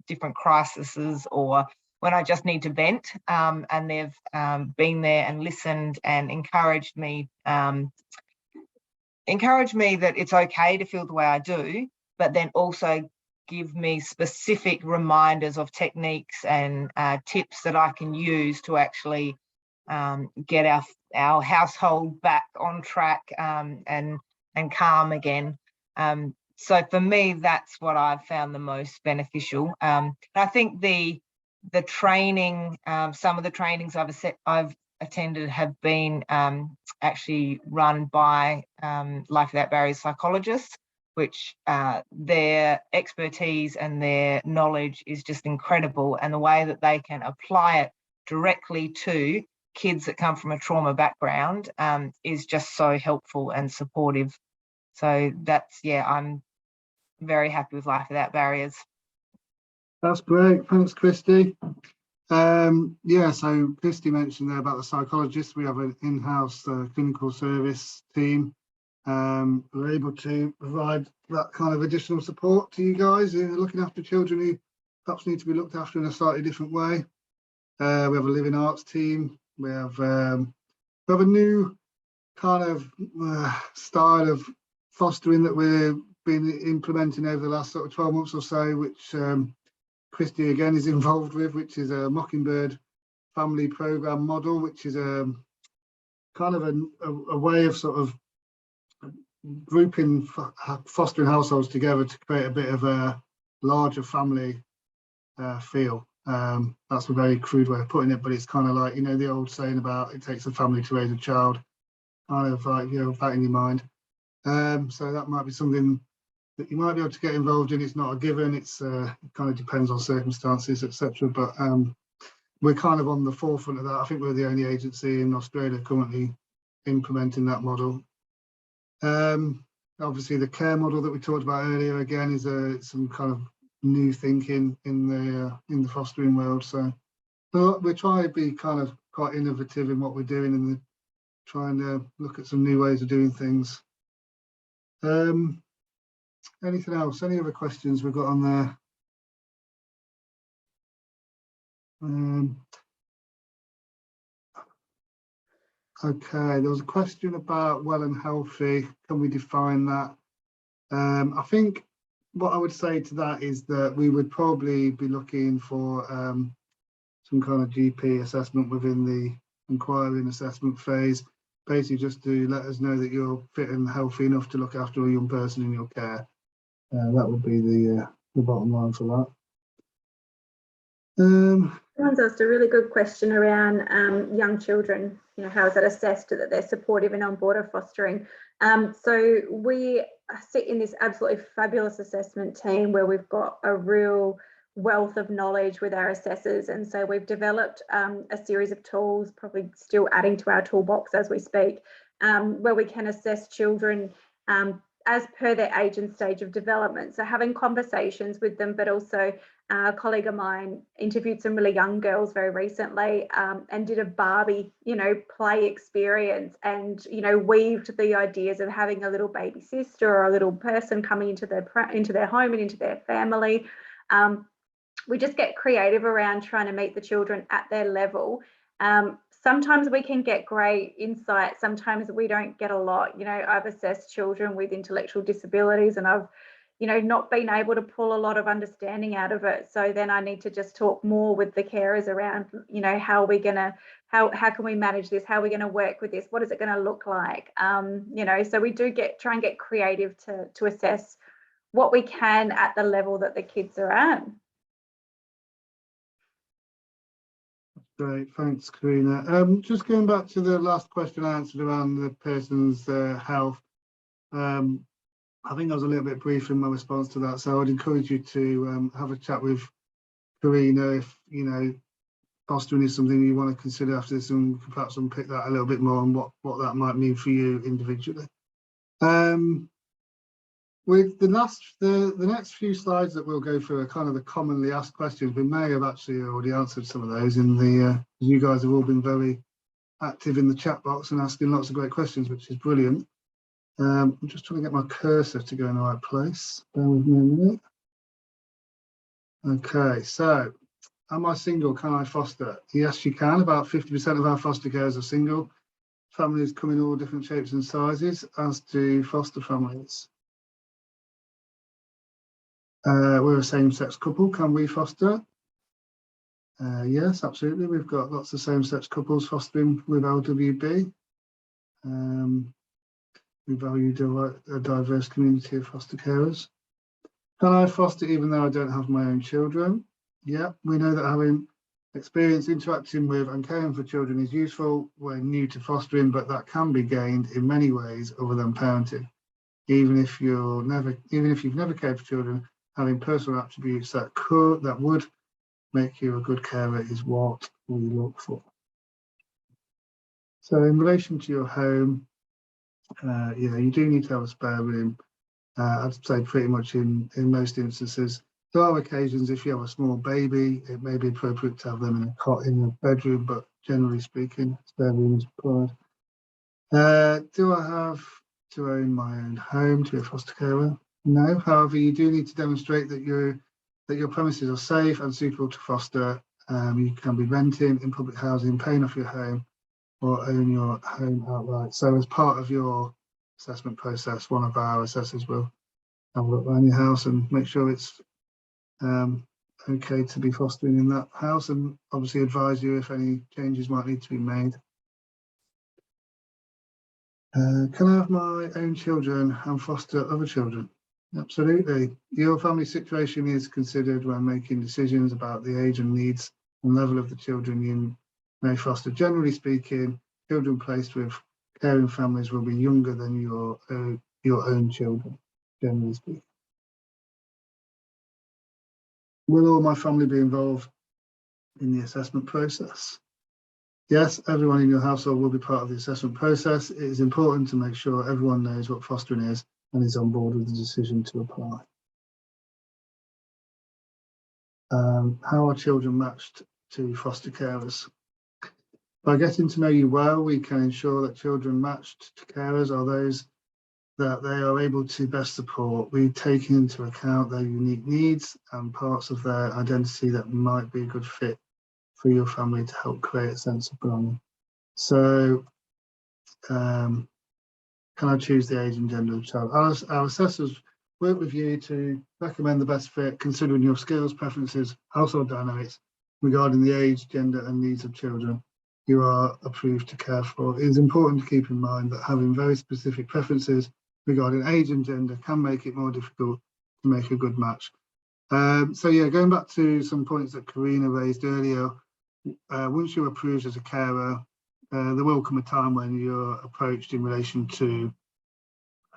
different crises, or when I just need to vent, and they've been there and listened and encouraged me that it's okay to feel the way I do, but then also give me specific reminders of techniques and tips that I can use to actually get our household back on track and calm again. So for me, that's what I've found the most beneficial. I think the training, some of the trainings I've attended have been actually run by Life Without Barriers psychologists, which their expertise and their knowledge is just incredible, and the way that they can apply it directly to kids that come from a trauma background is just so helpful and supportive. So that's, yeah, I'm very happy with Life Without Barriers. That's great. Thanks, Kristy. Yeah, so Kristy mentioned there about the psychologist. We have an in-house clinical service team. We're able to provide that kind of additional support to you guys who are looking after children who perhaps need to be looked after in a slightly different way. We have a living arts team. We have a new kind of style of fostering that we've been implementing over the last sort of 12 months or so, which Kristy again is involved with, which is a Mockingbird family program model, which is a kind of a way of sort of grouping fostering households together to create a bit of a larger family feel. That's a very crude way of putting it, but it's kind of like, you know, the old saying about it takes a family to raise a child, kind of like, you know, that in your mind. So that might be something that you might be able to get involved in. It's not a given, it's it kind of depends on circumstances, etc. But we're kind of on the forefront of that. I think we're the only agency in Australia currently implementing that model. Obviously the care model that we talked about earlier again is some kind of new thinking in the fostering world. So we're trying to be kind of quite innovative in what we're doing and trying to look at some new ways of doing things. Anything else? Any other questions we've got on there? Okay, there was a question about well and healthy. Can we define that? I think what I would say to that is that we would probably be looking for some kind of GP assessment within the inquiry and assessment phase, basically just to let us know that you're fit and healthy enough to look after a young person in your care. That would be the bottom line for that. Someone's asked a really good question around young children. You know, how is that assessed that they're supportive and on board of fostering? So we sit in this absolutely fabulous assessment team where we've got a real wealth of knowledge with our assessors, and so we've developed a series of tools, probably still adding to our toolbox as we speak, where we can assess children as per their age and stage of development. So having conversations with them, but also a colleague of mine interviewed some really young girls very recently and did a Barbie, you know, play experience and, you know, weaved the ideas of having a little baby sister or a little person coming into their home and into their family. We just get creative around trying to meet the children at their level. Sometimes we can get great insight, sometimes we don't get a lot. You know, I've assessed children with intellectual disabilities and I've, you know, not been able to pull a lot of understanding out of it. So then I need to just talk more with the carers around, you know, how are we gonna, how can we manage this? How are we gonna work with this? What is it gonna look like? You know, so we do try and get creative to assess what we can at the level that the kids are at. Great, thanks, Karina. Just going back to the last question I answered around the person's health. I think I was a little bit brief in my response to that, so I'd encourage you to have a chat with Karina if, you know, fostering is something you want to consider after this, and perhaps unpick that a little bit more on what that might mean for you individually. With the next few slides that we'll go through are kind of the commonly asked questions. We may have actually already answered some of those in the, you guys have all been very active in the chat box and asking lots of great questions, which is brilliant. I'm just trying to get my cursor to go in the right place. Bear with me a minute. Okay, so am I single? Can I foster? Yes, you can. About 50% of our foster carers are single. Families come in all different shapes and sizes, as do foster families. We're a same-sex couple. Can we foster? Yes, absolutely. We've got lots of same-sex couples fostering with LWB. We value a diverse community of foster carers. Can I foster even though I don't have my own children? Yeah, we know that having experience interacting with and caring for children is useful when new to fostering, but that can be gained in many ways other than parenting. Even if you've never cared for children, having personal attributes that would make you a good carer is what we look for. So in relation to your home, you know, you do need to have a spare room. I'd say pretty much in most instances. There are occasions, if you have a small baby, it may be appropriate to have them in a cot in the bedroom, but generally speaking, spare room is required. Do I have to own my own home to be a foster carer? No. However, you do need to demonstrate that your premises are safe and suitable to foster. You can be renting in public housing, paying off your home, or own your home outright. So as part of your assessment process, one of our assessors will have a look around your house and make sure it's okay to be fostering in that house, and obviously advise you if any changes might need to be made. Can I have my own children and foster other children? Absolutely. Your family situation is considered when making decisions about the age and needs and level of the children you may foster. Generally speaking, children placed with caring families will be younger than your own children, generally speaking. Will all my family be involved in the assessment process? Yes, everyone in your household will be part of the assessment process. It is important to make sure everyone knows what fostering is and is on board with the decision to apply. How are children matched to foster carers? By getting to know you well, we can ensure that children matched to carers are those that they are able to best support. We take into account their unique needs and parts of their identity that might be a good fit for your family to help create a sense of belonging. So, can I choose the age and gender of the child? Our assessors work with you to recommend the best fit, considering your skills, preferences, household dynamics regarding the age, gender and needs of children you are approved to care for. It is important to keep in mind that having very specific preferences regarding age and gender can make it more difficult to make a good match. So yeah, going back to some points that Karina raised earlier, once you're approved as a carer, there will come a time when you're approached in relation to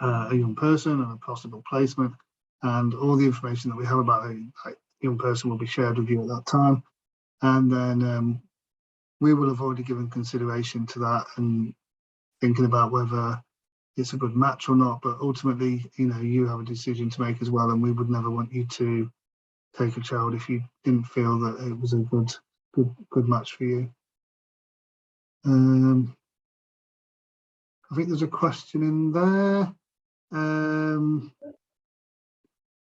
a young person and a possible placement, and all the information that we have about a young person will be shared with you at that time. And then we will have already given consideration to that and thinking about whether it's a good match or not. But ultimately, you know, you have a decision to make as well, and we would never want you to take a child if you didn't feel that it was a good match for you. I think there's a question in there.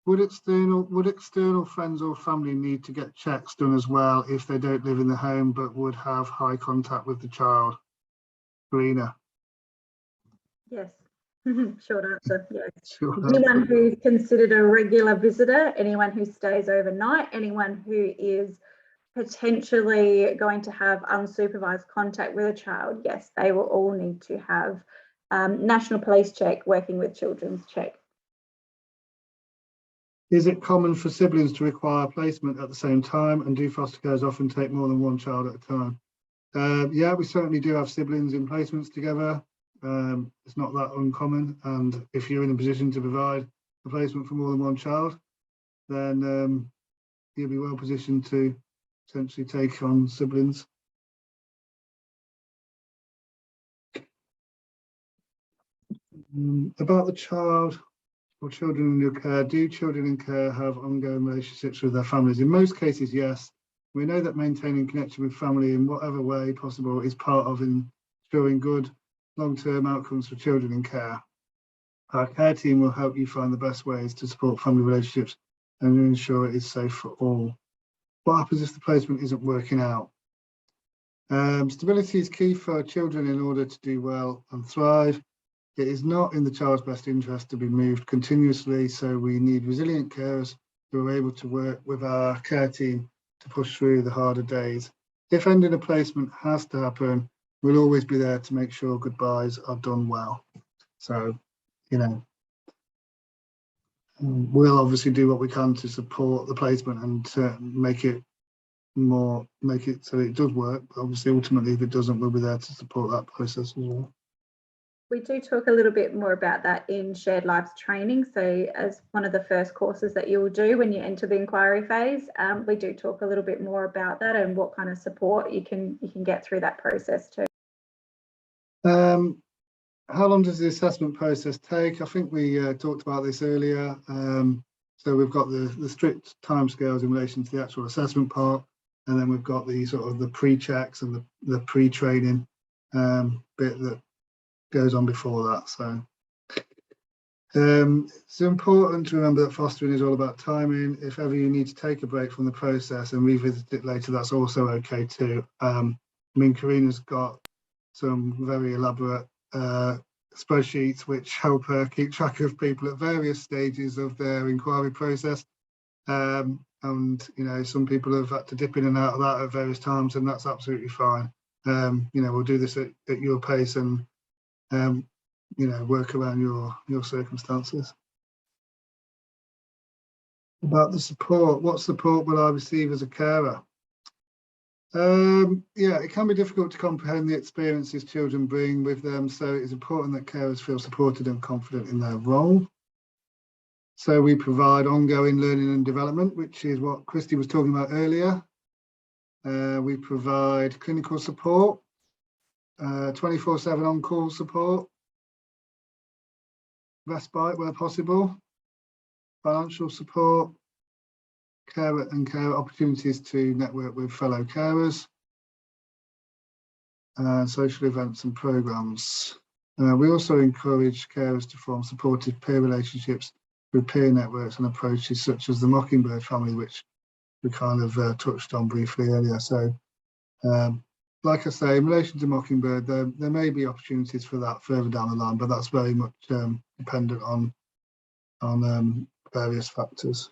Would external friends or family need to get checks done as well if they don't live in the home but would have high contact with the child? Karina? Yes. Short answer, yes. Sure. Anyone who's considered a regular visitor, anyone who stays overnight, anyone who is potentially going to have unsupervised contact with a child, yes, they will all need to have National Police check, working with children's check. Is it common for siblings to require placement at the same time, and do foster carers often take more than one child at a time? Yeah, we certainly do have siblings in placements together. It's not that uncommon, and if you're in a position to provide a placement for more than one child, then you'll be well positioned to potentially take on siblings. About the child or children in your care, do children in care have ongoing relationships with their families? In most cases, yes. We know that maintaining connection with family in whatever way possible is part of ensuring good long-term outcomes for children in care. Our care team will help you find the best ways to support family relationships and ensure it is safe for all. What happens if the placement isn't working out? Stability is key for children in order to do well and thrive. It is not in the child's best interest to be moved continuously, so we need resilient carers who are able to work with our care team to push through the harder days. If ending a placement has to happen, we'll always be there to make sure goodbyes are done well. So, you know, we'll obviously do what we can to support the placement and to make it so it does work. But obviously, ultimately, if it doesn't, we'll be there to support that process as well. We do talk a little bit more about that in Shared Lives training. So as one of the first courses that you'll do when you enter the inquiry phase, we do talk a little bit more about that and what kind of support you can get through that process too. How long does the assessment process take? I think we talked about this earlier. So we've got the strict timescales in relation to the actual assessment part, and then we've got the sort of the pre-checks and the pre-training bit that goes on before that. So it's important to remember that fostering is all about timing. If ever you need to take a break from the process and revisit it later, that's also okay too. I mean, Karina's got some very elaborate spreadsheets which help her keep track of people at various stages of their inquiry process. And, you know, some people have had to dip in and out of that at various times, and that's absolutely fine. You know, we'll do this at your pace and, you know, work around your circumstances. About the support, what support will I receive as a carer? Yeah, it can be difficult to comprehend the experiences children bring with them, so it's important that carers feel supported and confident in their role. So we provide ongoing learning and development, which is what Kristy was talking about earlier. We provide clinical support, 24/7 on-call support, respite where possible, financial support, care opportunities to network with fellow carers, social events and programs. We also encourage carers to form supportive peer relationships with peer networks and approaches such as the Mockingbird family, which we kind of touched on briefly earlier. So, like I say, in relation to Mockingbird, there may be opportunities for that further down the line, but that's very much dependent on various factors.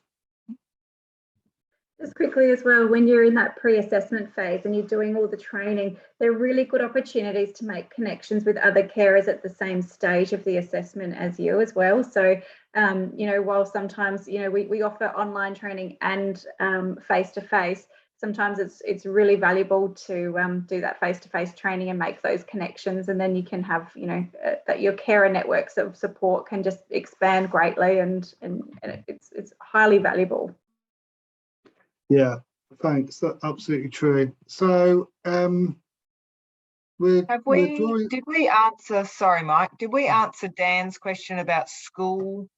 Just quickly as well, when you're in that pre-assessment phase and you're doing all the training, they're really good opportunities to make connections with other carers at the same stage of the assessment as you as well. So, you know, while sometimes, you know, we offer online training and face-to-face, sometimes it's really valuable to do that face-to-face training and make those connections, and then you can have, you know, that your carer networks of support can just expand greatly, and it's highly valuable. Yeah, thanks. That's absolutely true. So did we answer, sorry Mike, did we answer Dan's question about school,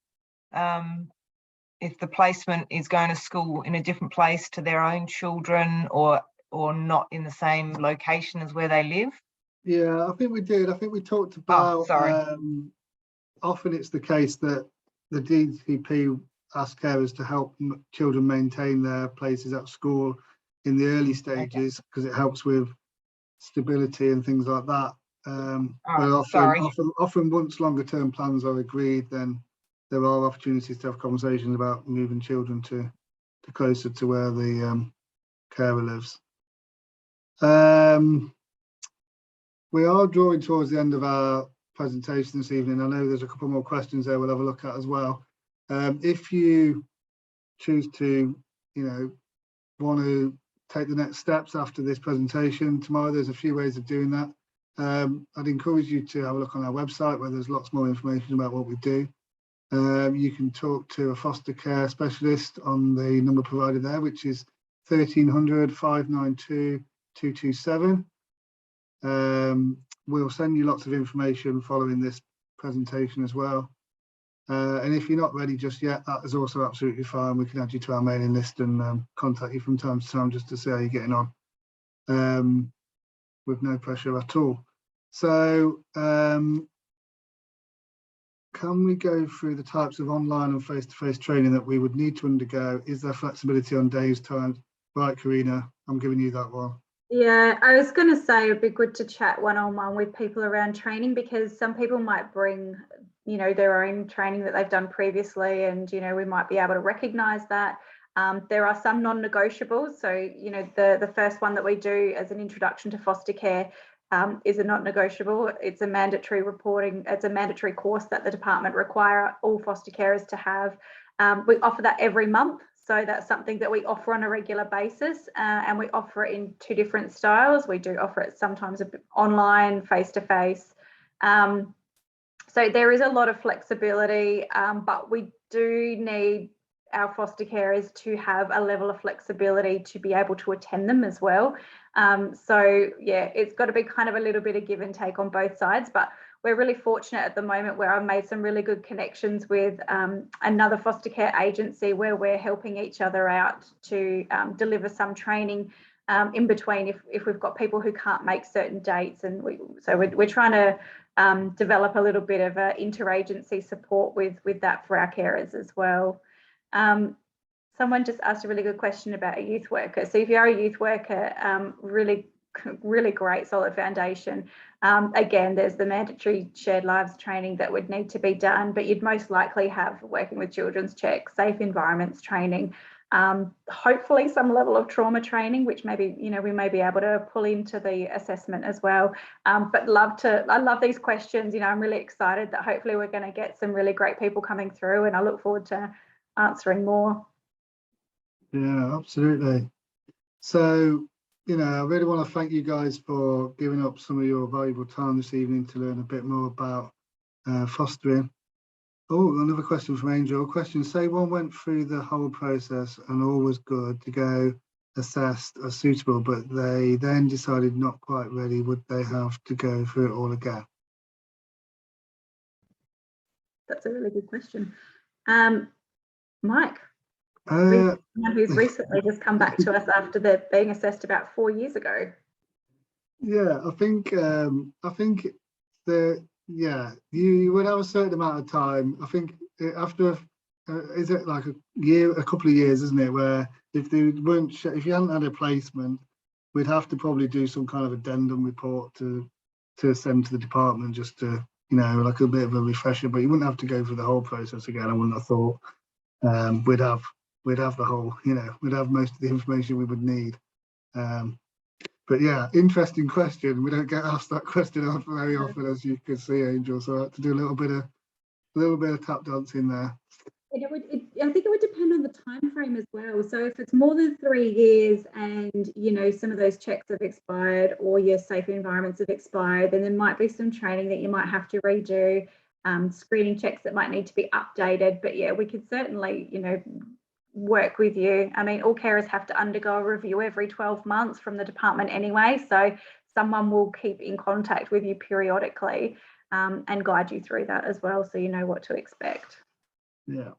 if the placement is going to school in a different place to their own children, or not in the same location as where they live? Yeah, I think we did. I think we talked about often it's the case that the DCP ask carers to help children maintain their places at school in the early stages, because it helps with stability and things like that. But often once longer term plans are agreed, then there are opportunities to have conversations about moving children to closer to where the carer lives. We are drawing towards the end of our presentation this evening. I know there's a couple more questions there we'll have a look at as well. If you choose to, you know, want to take the next steps after this presentation tomorrow, there's a few ways of doing that. I'd encourage you to have a look on our website, where there's lots more information about what we do. You can talk to a foster care specialist on the number provided there, which is 1300 592 227. We'll send you lots of information following this presentation as well. And if you're not ready just yet, that is also absolutely fine. We can add you to our mailing list and contact you from time to time just to see how you're getting on, with no pressure at all. So can we go through the types of online and face-to-face training that we would need to undergo? Is there flexibility on days, times? Right, Karina, I'm giving you that one. Yeah, I was going to say it'd be good to chat one-on-one with people around training, because some people might bring, you know, their own training that they've done previously, and, you know, we might be able to recognise that. There are some non-negotiables. So, you know, the first one that we do as an introduction to foster care is a non-negotiable. It's a mandatory reporting. It's a mandatory course that the department require all foster carers to have. We offer that every month. So that's something that we offer on a regular basis, and we offer it in two different styles. We do offer it sometimes a bit online, face-to-face. So there is a lot of flexibility, but we do need our foster carers to have a level of flexibility to be able to attend them as well. So yeah, it's got to be kind of a little bit of give and take on both sides, but we're really fortunate at the moment where I've made some really good connections with another foster care agency where we're helping each other out to deliver some training in between if we've got people who can't make certain dates. And we're trying to develop a little bit of interagency support with that for our carers as well. Someone just asked a really good question about a youth worker. So if you are a youth worker, really great solid foundation. Again, there's the mandatory shared lives training that would need to be done, but you'd most likely have working with children's check, safe environments training, hopefully some level of trauma training, which maybe, you know, we may be able to pull into the assessment as well. But I love these questions. You know, I'm really excited that hopefully we're going to get some really great people coming through, and I look forward to answering more. Yeah, absolutely. So, you know, I really want to thank you guys for giving up some of your valuable time this evening to learn a bit more about fostering. Oh, another question from Angel. Question, say one went through the whole process and all was good to go assessed as suitable, but they then decided not quite ready. Would they have to go through it all again? That's a really good question. Mike, Uh, someone who's recently just come back to us after they're being assessed about 4 years ago. Yeah, I think you would have a certain amount of time. I think after is it like a couple of years, isn't it? Where if they weren't, if you hadn't had a placement, we'd have to probably do some kind of addendum report to send to the department, just to, you know, like a bit of a refresher. But you wouldn't have to go through the whole process again. I wouldn't have thought. We'd have the whole, you know, we'd have most of the information we would need. But yeah, interesting question. We don't get asked that question very often, as you can see, Angel. So I had to do a little bit of tap dancing there. I think it would depend on the time frame as well. So if it's more than 3 years and, you know, some of those checks have expired or your safe environments have expired, then there might be some training that you might have to redo, screening checks that might need to be updated. But yeah, we could certainly, you know, work with you. I mean, all carers have to undergo a review every 12 months from the department anyway, so someone will keep in contact with you periodically and guide you through that as well, so you know what to expect. Yeah.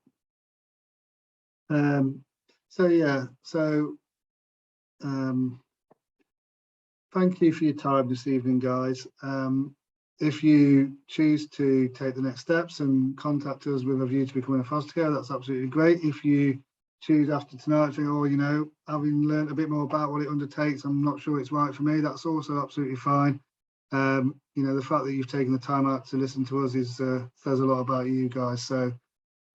Thank you for your time this evening, guys. If you choose to take the next steps and contact us with a view to becoming a foster care, that's absolutely great. If you choose after tonight, think, oh, you know, having learned a bit more about what it undertakes, I'm not sure it's right for me, that's also absolutely fine. You know, the fact that you've taken the time out to listen to us is says a lot about you guys. So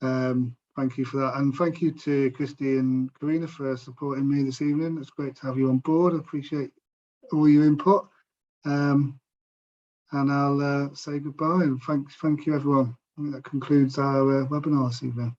thank you for that. And thank you to Kristy and Karina for supporting me this evening. It's great to have you on board. I appreciate all your input. And I'll say goodbye and thank you, everyone. I think that concludes our webinar this evening.